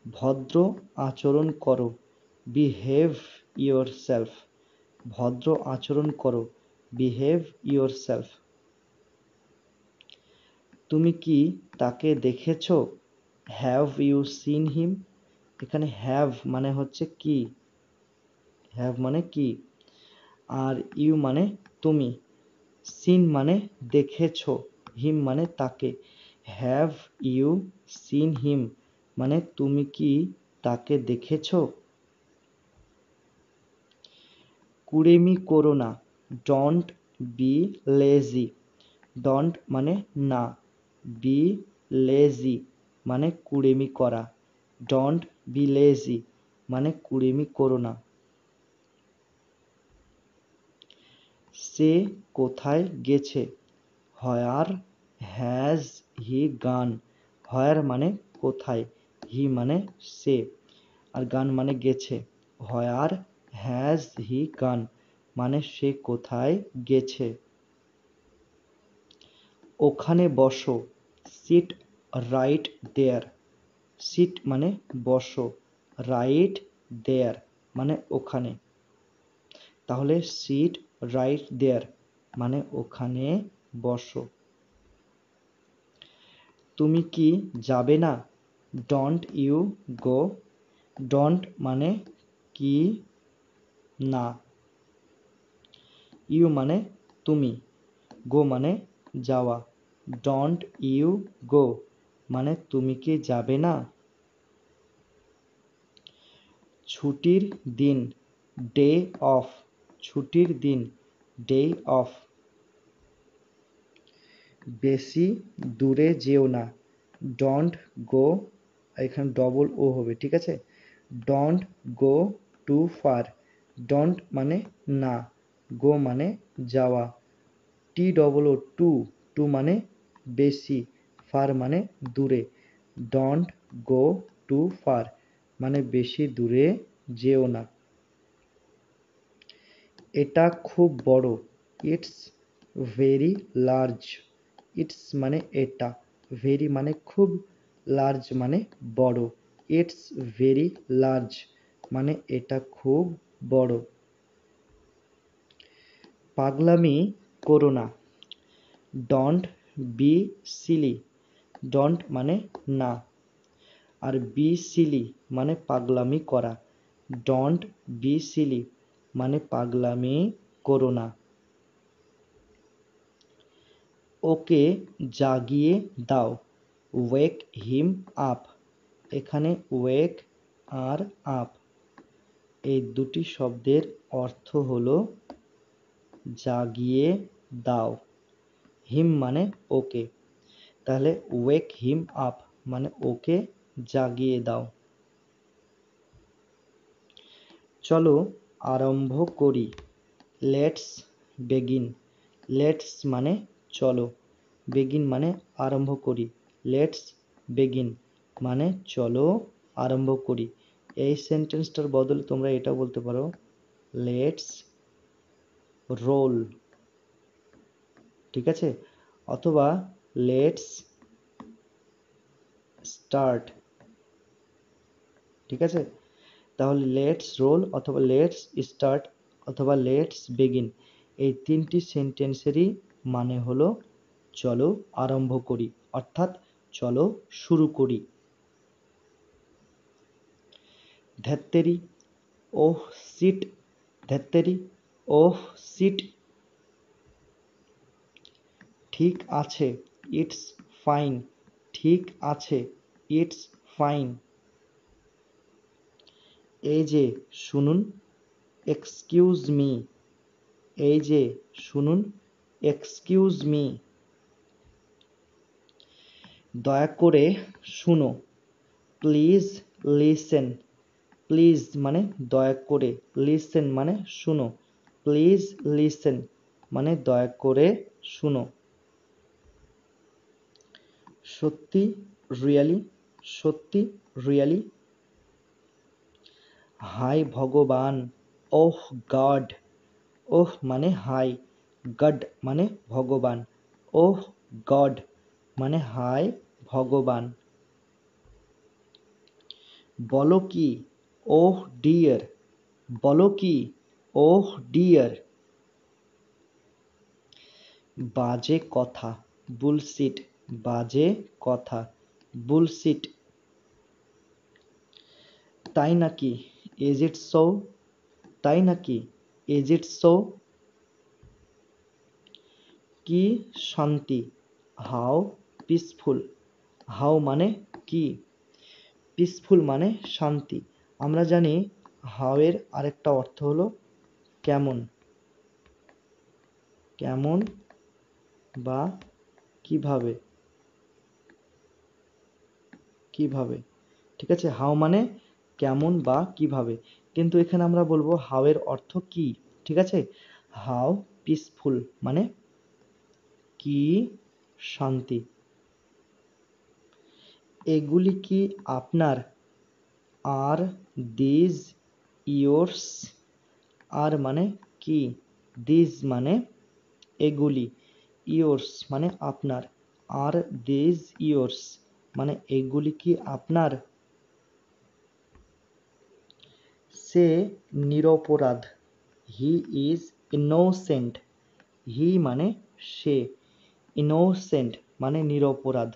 ভদ্র আচরণ করো, বিহেভ ইয়োরসেলফ। ভদ্র আচরণ করো, বিহেভ ইয়োরসেলফ। তুমি কি তাকে দেখেছো? Have you seen him? এখানে হ্যাভ মানে হচ্ছে কি, হ্যাভ মানে কি, আর ইউ মানে তুমি, সিন মানে দেখেছো, হিম মানে তাকে। হ্যাভ ইউ সিন হিম মানে তুমি কি তাকে দেখেছো? কুড়েমি করো না, ডোন্ট বি লেজি। ডোন্ট মানে না, বি লেজি মানে কুড়েমি করা, ডোন্ট বি লেজি মানে কুড়েমি করো না। সে কোথায় গেছে? হোয়ার হ্যাজ হি গান। হোয়ার মানে কোথায়, হি মানে সে, আর গান মানে গেছে। হোয়ার হ্যাজ হি গান মানে সে কোথায় গেছে। ওখানে বসো, সিট রাইট দেয়ার। সিট মানে বসো, রাইট দেয়ার মানে ওখানে। তাহলে সিট রাইট দেয়ার মানে ওখানে বসো। তুমি কি যাবে না? Don't you go. ডোন্ট মানে কি, না, ইউ মানে তুমি, গো মানে যাওয়া। ডোন্ট ইউ গো মানে তুমি কি যাবে না? ছুটির দিন, ডে অফ। ছুটির দিন, ডে অফ। বেশি দূরে যেও না, ডোন্ট গো। এখানে ডবল ও হবে, ঠিক আছে। Don't go too far. Don't মানে না, গো মানে যাওয়া, T double O too, too মানে বেশি, ফার মানে দূরে। ডোন্ট গো টু ফার মানে বেশি দূরে যেও না। এটা খুব বড়, ইটস ভেরি লার্জ। ইটস মানে এটা, ভেরি মানে খুব, লার্জ মানে বড়। ইটস ভেরি লার্জ মানে এটা খুব বড়। পাগলামি করো না, ডোন্ট বি সিলি। ডোন্ট মানে না, আর বি সিলি মানে পাগলামি করা। ডোন্ট বি সিলি মানে পাগলামি করো না। ওকে জাগিয়ে দাও, ওয়েক হিম আপ। এখানে ওয়েক আর আপ এই দুটি শব্দের অর্থ হলো জাগিয়ে দাও। হিম মানে ওকে, তাহলে ওয়েক হিম আপ মানে ওকে জাগিয়ে দাও। চলো আরম্ভ করি, লেটস বেগিন। লেটস মানে চলো, বেগিন মানে আরম্ভ করি। লেটস বেগিন মানে চলো আরম্ভ করি। এই সেন্টেন্সটার বদলে তোমরা এটা বলতে পারো, লেটস রোল, ঠিক আছে, অথবা লেটস স্টার্ট, ঠিক আছে। তাহলে লেটস রোল অথবা লেটস স্টার্ট অথবা লেটস বেগিন এই তিনটি সেন্টেন্সেরই মানে হলো চলো আরম্ভ করি, অর্থাৎ চলো শুরু করি। ধ্যাত্তেরি, ওহ সিট। ধ্যাত্তেরি, ওহ সিট। ঠিক আছে, ইটস ফাইন। ঠিক আছে, ইটস ফাইন। এই যে শুনুন, এক্সকিউজ মি। এই যে শুনুন, এক্সকিউজ মি। দয়া করে শুনো, প্লিজ লিসেন। প্লিজ মানে দয়া করে, লিসেন মানে শুনো, প্লিজ লিসেন মানে দয়া করে শুনো। সত্যি, রিয়েলি, সত্যি, রিয়েলি। হাই ভগবান, ওহ গড। ওহ মানে হাই, গড মানে ভগবান, ওহ গড মানে হাই ভগবান। বলো কি, ওহ ডিয়ার। বলো কি, ওহ ডিয়ার। বাজে কথা, বুলশিট। বাজে কথা, বুলশিট। তাই নাকি, ইজ ইট সো। তাই নাকি, ইজ ইট সো। কি শান্তি, হাউ পিসফুল। হাউ মানে কি, পিসফুল মানে শান্তি। আমরা জানি হাউ এর আরেকটা অর্থ হলো কেমন, কেমন বা কিভাবে, কিভাবে। ঠিক আছে, হাউ মানে কেমন বা কিভাবে, কিন্তু এখানে আমরা বলবো হাউ এর অর্থ কি। ঠিক আছে, হাউ পিসফুল মানে কি শান্তি। এগুলি কি আপনার, আর দিজ ইয়োর্স। আর মানে কি, দিজ মানে এগুলি, ইয়োর্স মানে আপনার, আর দিজ ইয়োর্স মানে এগুলি কি আপনার। সে নিরপরাধ, হি ইজ ইনোসেন্ট। হি মানে সে, ইনোসেন্ট মানে নিরপরাধ।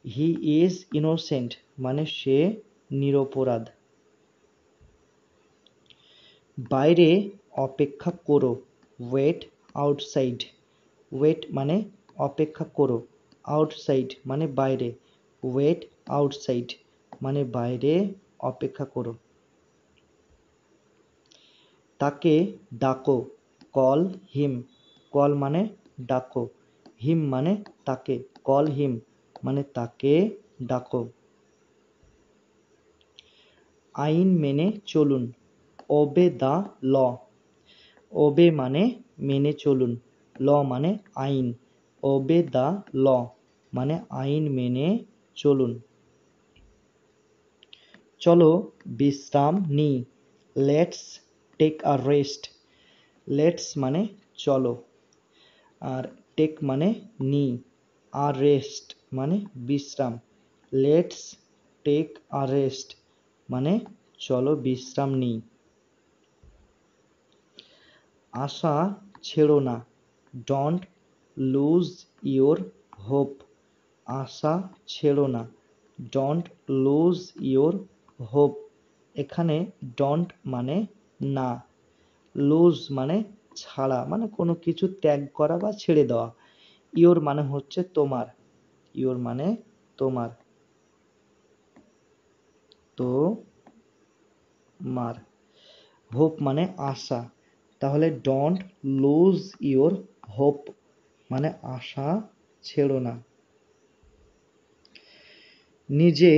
হি ইজ ইনোসেন্ট মানে সে নিরপরাধ। বাইরে অপেক্ষা করো, ওয়েট আউটসাইড। ওয়েট মানে অপেক্ষা করো, আউটসাইড মানে বাইরে, ওয়েট আউটসাইড মানে বাইরে অপেক্ষা করো। তাকে ডাকো, কল হিম। কল মানে ডাকো, হিম মানে তাকে, কল হিম মানে তাকে ডাকো। আইন মেনে চলুন, ওবে দ্য ল। ওবে মানে মেনে চলুন, ল মানে আইন, ওবে দ্য ল মানে আইন মেনে চলুন। চলো বিশ্রাম নিই, let's take a rest. Let's মানে চলো, আর টেক মানে নিই, আর রেস্ট মানে বিশ্রাম। লেটস টেক আ রেস্ট মানে চলো বিশ্রাম নিই। আশা ছেড়ো না, ডোন্ট লুজ ইয়োর হোপ। আশা ছেড়ো না, ডোন্ট লুজ ইয়োর হোপ। এখানে ডোন্ট মানে না, লুজ মানে ছাড়া, মানে কোনো কিছু ত্যাগ করা বা ছেড়ে দেওয়া। ইয়োর মানে হচ্ছে তোমার, ইয়োর মানে তোমার, তোমার। হোপ মানে আশা, তাহলে ডোন্ট লুজ ইয়োর হোপ মানে আশা ছেড়ো না। নিজে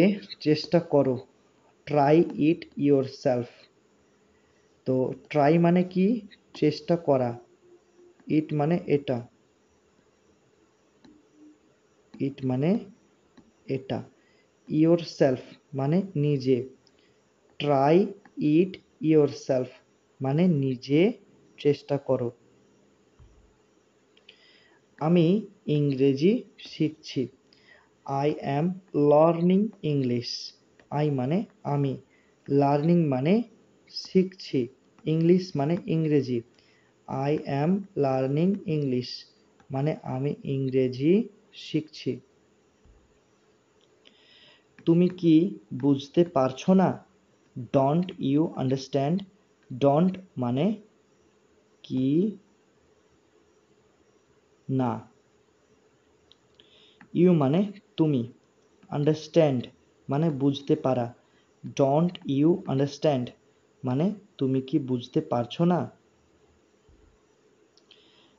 চেষ্টা করো, ট্রাই ইট ইয়োর সেলফ। তো ট্রাই মানে কি, চেষ্টা করা, ইট মানে এটা, ইট মানে এটা, ইয়োর সেলফ মানে নিজে, ট্রাই ইট ইয়োর সেলফ মানে নিজে চেষ্টা করো। আমি ইংরেজি শিখছি, I am learning English. I মানে আমি, লার্নিং মানে শিখছি, ইংলিশ মানে ইংরেজি। আই অ্যাম লার্নিং ইংলিশ মানে আমি ইংরেজি শিখছি। তুমি কি বুঝতে পারছো না, ডোন্ট ইউ আন্ডারস্ট্যান্ড। ডোন্ট মানে কি না, ইউ মানে তুমি, আন্ডারস্ট্যান্ড মানে বুঝতে পারা। ডোন্ট ইউ আন্ডারস্ট্যান্ড মানে তুমি কি বুঝতে পারছো না।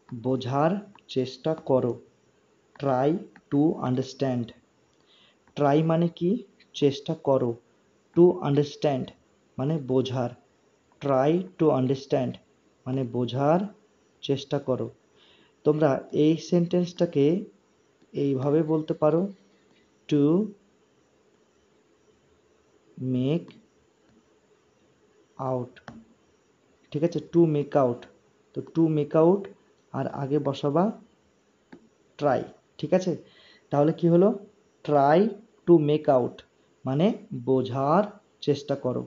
বোঝার চেষ্টা করো, ট্রাই টু আন্ডারস্ট্যান্ড। ট্রাই মানে কি, চেষ্টা করো, টু আন্ডারস্ট্যান্ড মানে বোঝার, ট্রাই টু আন্ডারস্ট্যান্ড মানে বোঝার চেষ্টা করো। তোমরা এই সেন্টেন্সটাকে এইভাবে বলতে পারো, টু মেক আউট। ঠিক আছে, টু মেক আউট। তো টু মেক আউট আর আগে বসাবা ট্রাই। ঠিক আছে, তাহলে কি হলো, ট্রাই টু মেক আউট মানে বোঝার চেষ্টা করো।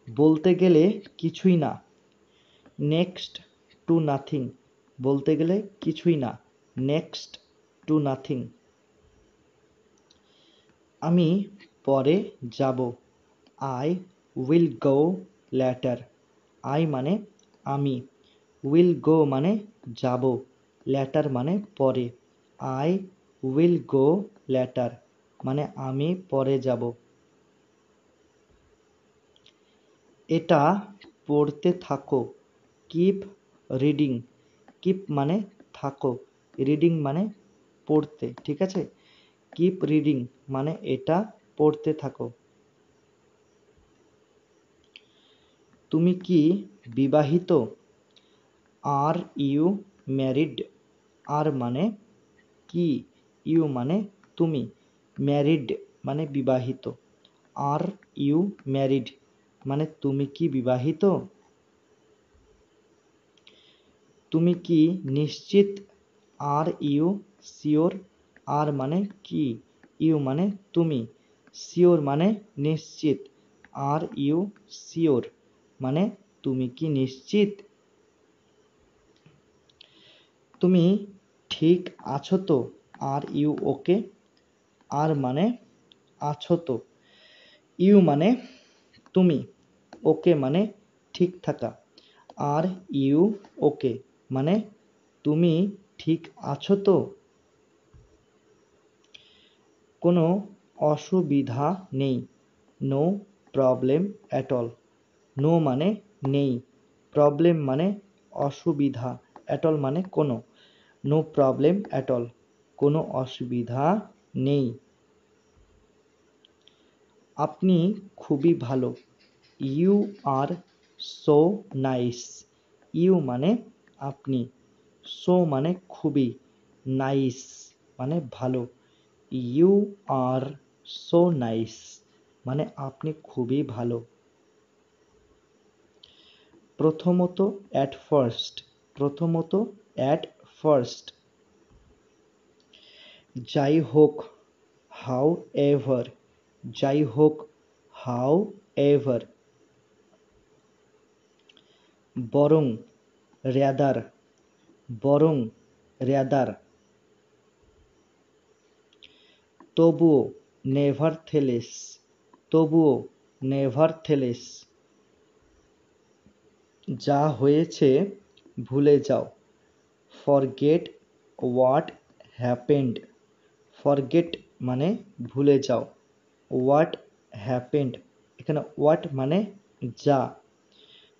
বলতে গেলে কিছুই না, নেক্সট টু নাথিং। বলতে গেলে কিছুই না, নেক্সট টু নাথিং। আমি পরে যাব, I will go letter. I মানে আমি, উইল গো মানে যাব, লেটার মানে পরে। আই উইল গো লেটার মানে আমি পরে যাব। এটা পড়তে থাকো, কিপ রিডিং। কিপ মানে থাকো, রিডিং মানে পড়তে। ঠিক আছে, কিপ রিডিং মানে এটা পড়তে থাকো। তুমি কি বিবাহিত? Are you married? আর মানে কি, ইউ মানে তুমি, ম্যারিড মানে বিবাহিত। আর ইউ ম্যারিড মানে তুমি কি বিবাহিত? তুমি কি নিশ্চিত? Are you sure? আর মানে কি, ইউ মানে তুমি, শিওর মানে নিশ্চিত। আর ইউ শিওর মানে তুমি কি নিশ্চিত? তুমি ঠিক আছো তো? Are you okay? আর মানে আছো তো, ইউ মানে তুমি, ওকে মানে ঠিক থাকা। আর ইউ ওকে মানে তুমি ঠিক আছো তো? কোনো অসুবিধা নেই, no problem at all. No মানে নেই, প্রবলেম মানে অসুবিধা, অ্যাট অল মানে কোনো। নো প্রবলেম অ্যাট অল কোনো অসুবিধা নেই। আপনি খুবই ভালো, you are so nice. You মানে আপনি, সো মানে খুবই, নাইস মানে ভালো। ইউ আর সো নাইস মানে আপনি খুবই ভালো। প্রথমত, অ্যাট ফার্স্ট। প্রথমত, অ্যাট ফার্স্ট। যাই হোক, হাউ এভার। যাই হোক, হাউ এভার। বরং, রেদার। বরং, রেদার। তবুও, নেভারথেলেস। তবুও, নেভারথেলেস। যা হয়েছে ভুলে যাও, ফরগেট হোয়াট হ্যাপেন্ড। ফরগেট মানে ভুলে যাও, হোয়াট হ্যাপেন্ড এখানে হোয়াট মানে যা,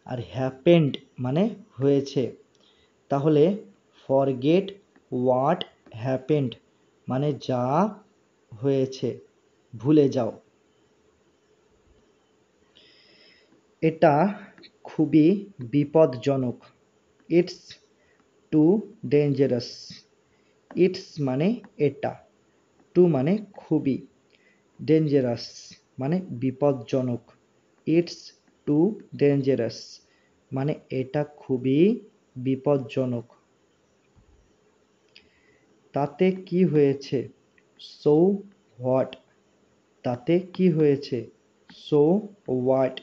আর হ্যাপেন্ড মানে হয়েছে। তাহলে ফরগেট হোয়াট হ্যাপেন্ড মানে যা হয়েছে, ভুলে যাও। এটা খুবই বিপজ্জনক, ইটস টু ডেঞ্জারাস। ইটস মানে এটা, টু মানে খুবই, ডেঞ্জারাস মানে বিপজ্জনক। ইটস টু ডেঞ্জারাস মানে এটা খুবই বিপজ্জনক। তাতে কি হয়েছে, সো হোয়াট। তাতে কি হয়েছে, সো হোয়াট।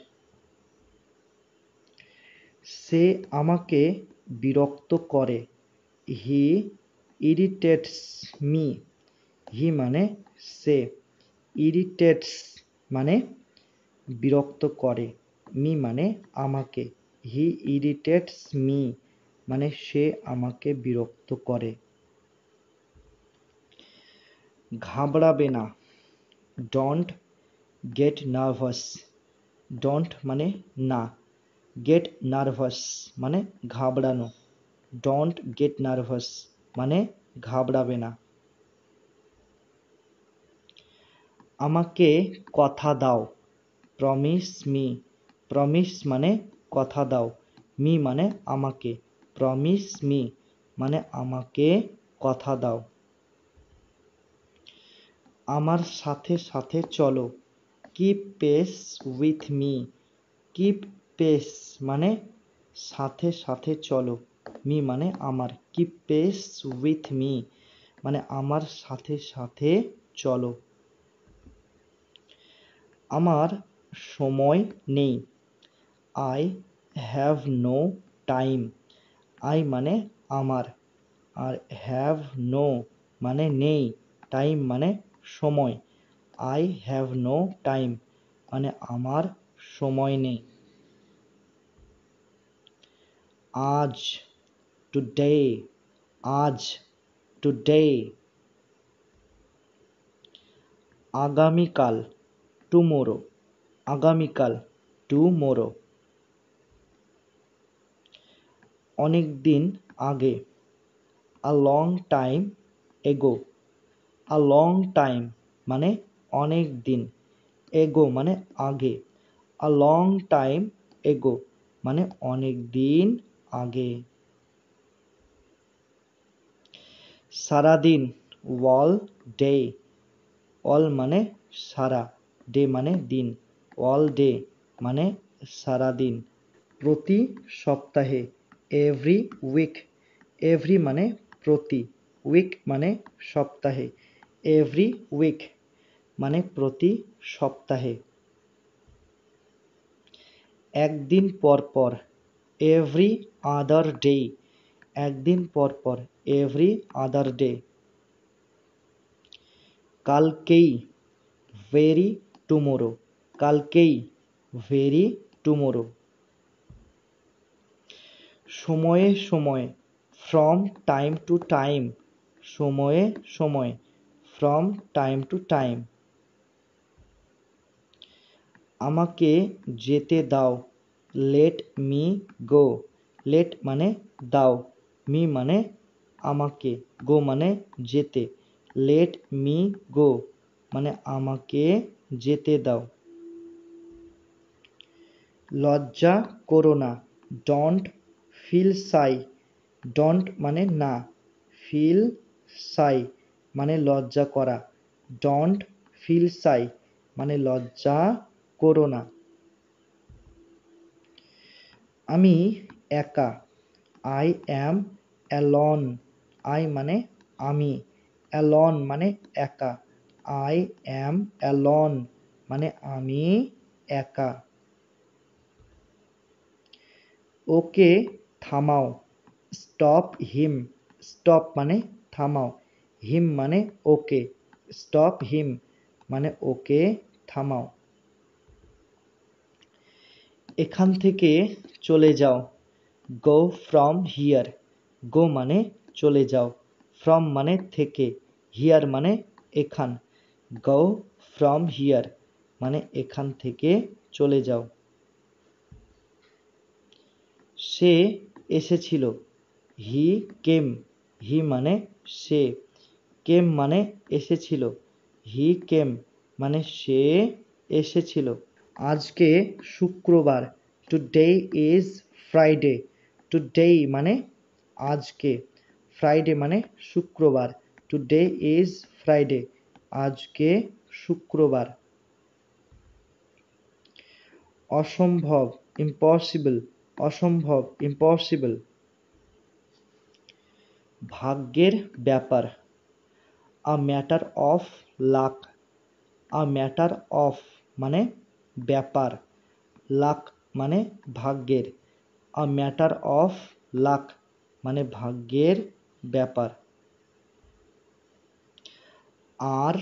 সে আমাকে বিরক্ত করে, হি ইরিটেটস মি। হি মানে সে, ইরিটেটস মানে বিরক্ত করে, মি মানে আমাকে। হি ইরিটেটস মি মানে সে আমাকে বিরক্ত করে। ঘাবড়াবে না, ডোন্ট গেট নার্ভাস। ডোন্ট মানে না, গেট নার্ভাস মানে ঘাবড়ানো। ডোন্ট গেট নার্ভাস মানে ঘাবড়াবে না। আমাকে কথা দাও, প্রমিস মি। প্রমিস মানে কথা দাও, মি মানে আমাকে, প্রমিস মি মানে আমাকে কথা দাও। আমার সাথে সাথে চলো, keep pace with me. Keep pace মানে সাথে সাথে চলো, মি মানে আমার, কিপ পেস উইথ মি মানে আমার সাথে সাথে চলো। আমার সময় নেই, I have no time. I মানে আমার, আর হ্যাভ নো মানে নেই, টাইম মানে সময়। আই হ্যাভ নো টাইম মানে আমার সময় নেই। আজ, টুডে, আজ, টুডে। আগামীকাল, টুমোরো, আগামীকাল, টুমোরো। অনেক দিন আগে, আ লং টাইম এগো। আ লং টাইম মানে অনেক দিন, এগো মানে আগে। আ লং টাইম এগো মানে অনেক দিন আগে। সারাদিন, অল ডে। অল মানে সারা, ডে মানে দিন, অল ডে মানে সারাদিন। প্রতি সপ্তাহে, এভরি উইক। এভরি মানে প্রতি, উইক মানে সপ্তাহে, এভরি উইক মানে প্রতি সপ্তাহে। একদিন পর পর, এভরি আদার ডে। একদিন পর পর, এভরি আদার ডে। কালকেই, ভেরি টুমোরো। কালকেই, ভেরি টুমোরো। সময়ে সময়ে, ফ্রম টাইম টু টাইম। সময়ে সময়ে, ফ্রম টাইম টু টাইম। আমাকে যেতে দাও, লেট মি গো। লেট মানে দাও, মি মানে আমাকে, গো মানে যেতে। লেট মি গো মানে আমাকে যেতে দাও। লজ্জা করো না, ডোন্ট ফিল সাই। ডোন্ট মানে না, ফিল সাই মানে লজ্জা করা। ডোন্ট ফিল সাই মানে লজ্জা করো না। আমি একা, আই অ্যাম অ্যালন। আই মানে আমি, অ্যালন মানে একা। আই অ্যাম অ্যালন মানে আমি একা। ওকে থামাও, স্টপ হিম। স্টপ মানে থামাও, হিম মানে ওকে, স্টপ হিম মানে ওকে থামাও। এখান থেকে চলে যাও, গো ফ্রম হিয়ার। গো মানে চলে যাও, ফ্রম মানে থেকে, হিয়ার মানে এখান। গো ফ্রম হিয়ার মানে এখান থেকে চলে যাও। সে এসেছিল, হি কেম। হি মানে সে, কেম মানে এসেছিল, হি কেম মানে সে এসেছিল। আজকে শুক্রবার, টুডে ইজ ফ্রাইডে। টুডে মানে আজকে, ফ্রাইডে মানে শুক্রবার। টুডে ইজ ফ্রাইডে আজকে শুক্রবার। অসম্ভব, ইম্পসিবল। অসম্ভব, ইম্পসিবল। ভাগ্যের ব্যাপার, a matter of luck. A matter of মানে ব্যাপার, লাক মানে ভাগ্যের। আ ম্যাটার অফ লাক মানে ভাগ্যের ব্যাপার। আর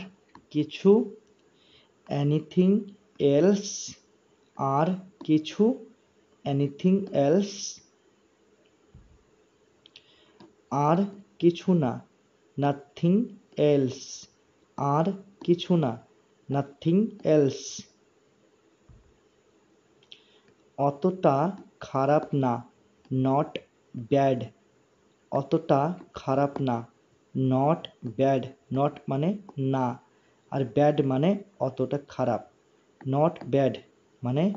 কিছু, এনিথিং এলস। আর কিছু, এনিথিং এলস। আর কিছু না, নাথিং এলস। আর কিছু না, নাথিং এলস। অতটা খারাপ না, নট ব্যাড। অতটা খারাপ না, নট ব্যাড। নট মানে না, আর ব্যাড মানে অতটা খারাপ। নট ব্যাড মানে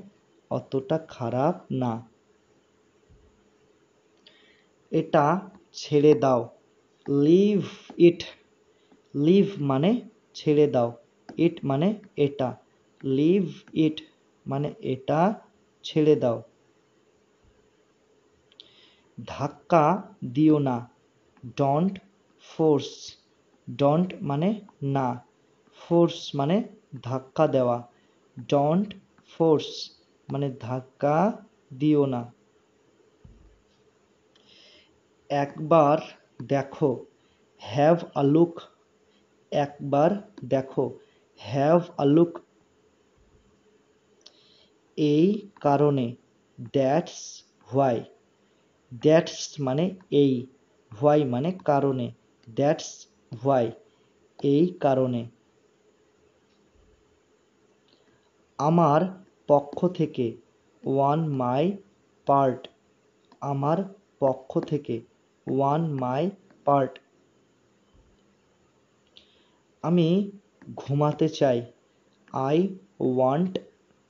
অতটা খারাপ না। এটা ছেড়ে দাও, লিভ ইট। লিভ মানে ছেড়ে দাও, ইট মানে এটা, লিভ ইট মানে এটা ছেড়ে দাও। ধাক্কা দিও না, ডোন্ট ফোর্স। ডোন্ট মানে না, ফোর্স মানে ধাক্কা দেওয়া, ডোন্ট ফোর্স মানে ধাক্কা দিও না। একবার দেখো, হ্যাভ আ লুক। একবার দেখো, হ্যাভ আ লুক। এই কারণে, দ্যাটস হোয়াই। দ্যাটস মানে এই, হোয়াই মানে কারণে, দ্যাটস হোয়াই এই কারণে। আমার পক্ষ থেকে, ওয়ান মাই পার্ট। আমার পক্ষ থেকে, ওয়ান মাই পার্ট। আমি ঘুমাতে চাই, I want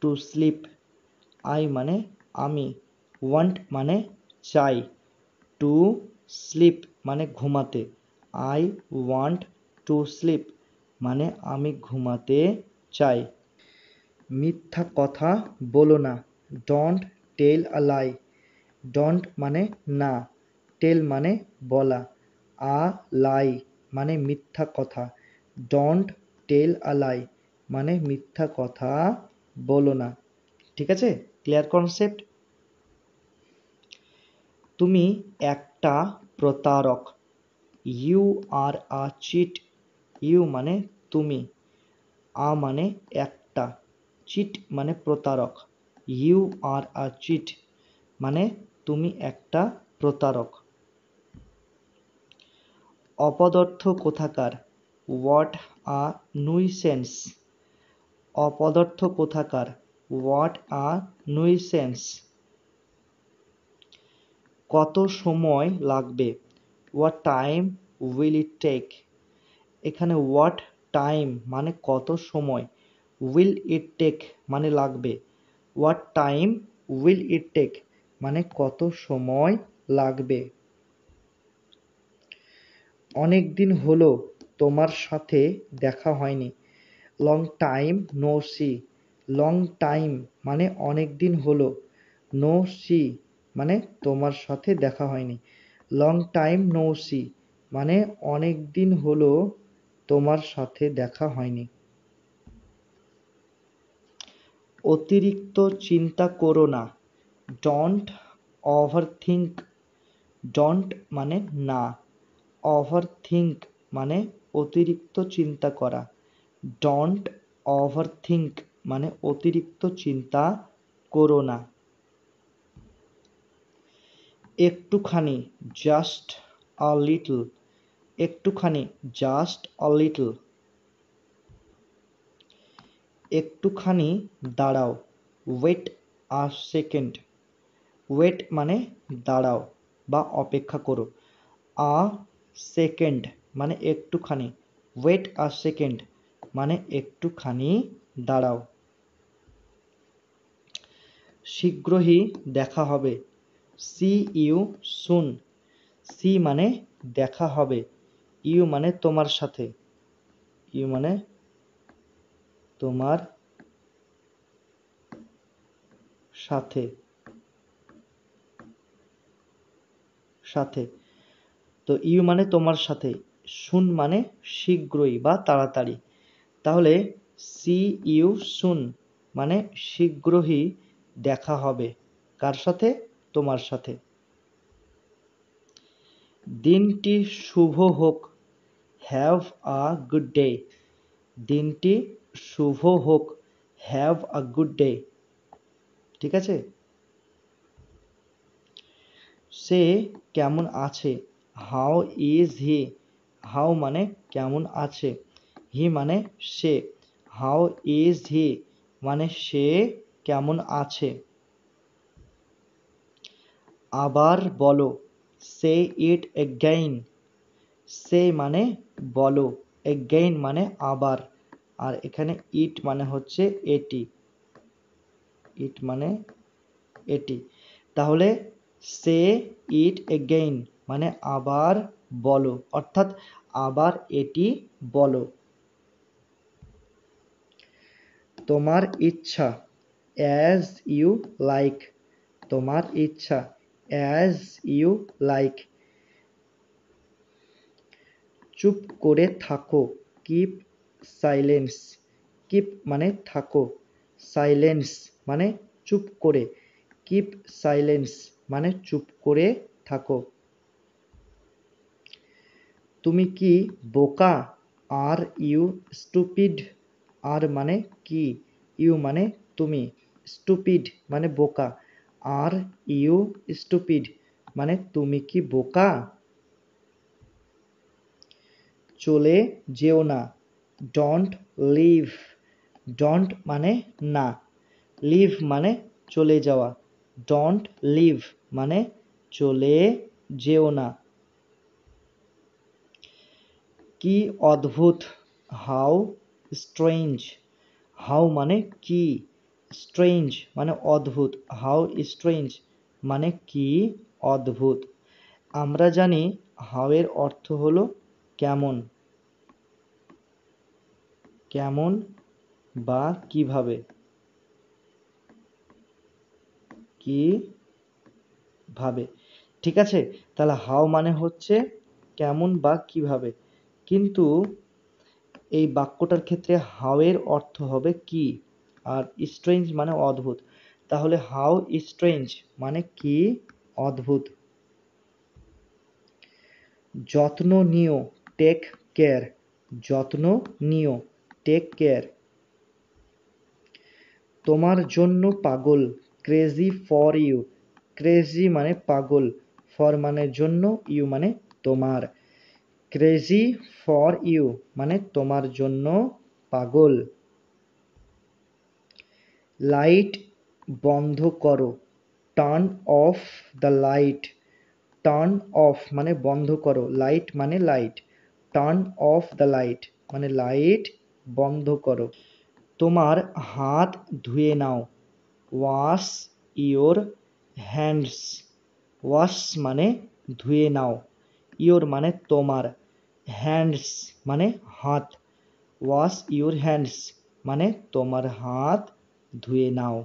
to sleep. I মানে আমি, ওয়ান্ট মানে চাই, টু স্লিপ মানে ঘুমাতে, আই ওয়ান্ট টু স্লিপ মানে আমি ঘুমাতে চাই। মিথ্যা কথা বলো না, don't tell a lie. Don't মানে না, টেল মানে বলা, আ লাই মানে মিথ্যা কথা, ডোন্ট টেল আ লাই মানে মিথ্যা কথা বলো না। ঠিক আছে, ক্লিয়ার কনসেপ্ট? তুমি একটা প্রতারক, you are a cheat. You মানে তুমি, আ মানে একটা, চিট মানে প্রতারক, ইউ আর আ চিট মানে তুমি একটা প্রতারক। অপদার্থ কোথাকার, হোয়াট আ নুইসেন্স। অপদার্থ কোথাকার, হোয়াট আ নুইসেন্স। কত সময় লাগবে, what time will it take. এখানে হোয়াট টাইম মানে কত সময়, উইল ইট টেক মানে লাগবে, what time will it take মানে কত সময় লাগবে। অনেক দিন হলো তোমার সাথে দেখা হয়নি, long time no see. Long time মানে অনেক দিন হলো, নো সি মানে তোমার সাথে দেখা হয়নি, লং টাইম নো সি মানে অনেক দিন হলো তোমার সাথে দেখা হয়নি। অতিরিক্ত চিন্তা করো না, ডোন্ট ওভার থিঙ্ক। ডোন্ট মানে না, ওভার থিঙ্ক মানে অতিরিক্ত চিন্তা করা, ডোন্ট ওভার থিঙ্ক মানে অতিরিক্ত চিন্তা করো না। একটুখানি, জাস্ট আ লিটল। একটুখানি, জাস্ট আ লিটল। একটুখানি দাঁড়াও, ওয়েট আ সেকেন্ড। ওয়েট মানে দাঁড়াও বা অপেক্ষা করো, আ সেকেন্ড মানে একটুখানি, ওয়েট আ সেকেন্ড মানে একটুখানি দাঁড়াও। শীঘ্রই দেখা হবে, সি ইউ সুন। সি মানে দেখা হবে, ইউ মানে তোমার সাথে, ইউ মানে তোমার সাথে, সাথে। তো ইউ মানে তোমার সাথে, সুন মানে শীঘ্রই বা তাড়াতাড়ি। তাহলে সি ইউ সুন মানে শীঘ্রই দেখা হবে, কার সাথে? তোমার সাথে। দিনটি শুভ হোক, হ্যাভ আ গুড ডে। দিনটি শুভ হোক, হ্যাভ আ গুড ডে। ঠিক আছে। সে কেমন আছে, হাউ ইজ হি। হাউ মানে কেমন আছে, হি মানে সে, হাউ ইজ হি মানে সে কেমন আছে। আবার বলো, সে ইট এগেইন। সে মানে বলো, এগেইন মানে আবার, আর এখানে ইট মানে হচ্ছে এটি, ইট মানে এটি। তাহলে সে ইট এগেইন মানে আবার বলো, অর্থাৎ আবার এটি বলো। তোমার ইচ্ছা, অ্যাজ ইউ লাইক, তোমার ইচ্ছা, অ্যাজ ইউ লাইক। চুপ করে থাকো, কিপ সাইলেন্স, কিপ মানে থাকো, সাইলেন্স মানে চুপ করে, কিপ সাইলেন্স মানে চুপ করে থাকো। তুমি কি বোকা, আর ইউ স্টুপিড, আর মানে কি, ইউ মানে তুমি, স্টুপিড মানে বোকা, আর ইউ স্টুপিড মানে তুমি কি বোকা। চলে যেও না, ডোন্ট লিভ, ডোন্ট মানে না, লিভ মানে চলে যাওয়া, ডোন্ট লিভ মানে চলে যেও না। কি অদ্ভুত, হাউ স্ট্রেঞ্জ, হাউ মানে কি, স্ট্রেঞ্জ মানে অদ্ভুত, হাউ স্ট্রেঞ্জ মানে কি অদ্ভুত। আমরা জানি হাউ এর অর্থ হলো কেমন, কেমন বা কিভাবে, কিভাবে, ঠিক আছে। তাহলে হাউ মানে হচ্ছে কেমন বা কিভাবে, কিন্তু এই বাক্যটার ক্ষেত্রে হাউ এর অর্থ হবে কি, আর স্ট্রেঞ্জ মানে অদ্ভুত, তাহলে হাউ স্ট্রেঞ্জ মানে কি অদ্ভুত। যত্ন নিও, টেক কেয়ার, যত্ন নিও, টেক কেয়ার। তোমার জন্য পাগল, ক্রেজি ফর ইউ, ক্রেজি মানে পাগল, ফর মানে জন্য, ইউ মানে তোমার, ক্রেজি ফর ইউ মানে তোমার জন্য পাগল। লাইট বন্ধ করো, turn off the light, turn off মানে বন্ধ করো, লাইট মানে light, turn off the light মানে লাইট বন্ধ করো। তোমার হাত ধুয়ে নাও, ওয়াশ ইওর হ্যান্ডস, ওয়াশ মানে ধুয়ে নাও, ইওর মানে তোমার, হ্যান্ডস মানে হাত, ওয়াশ ইওর হ্যান্ডস মানে তোমার হাত ধুয়ে নাও।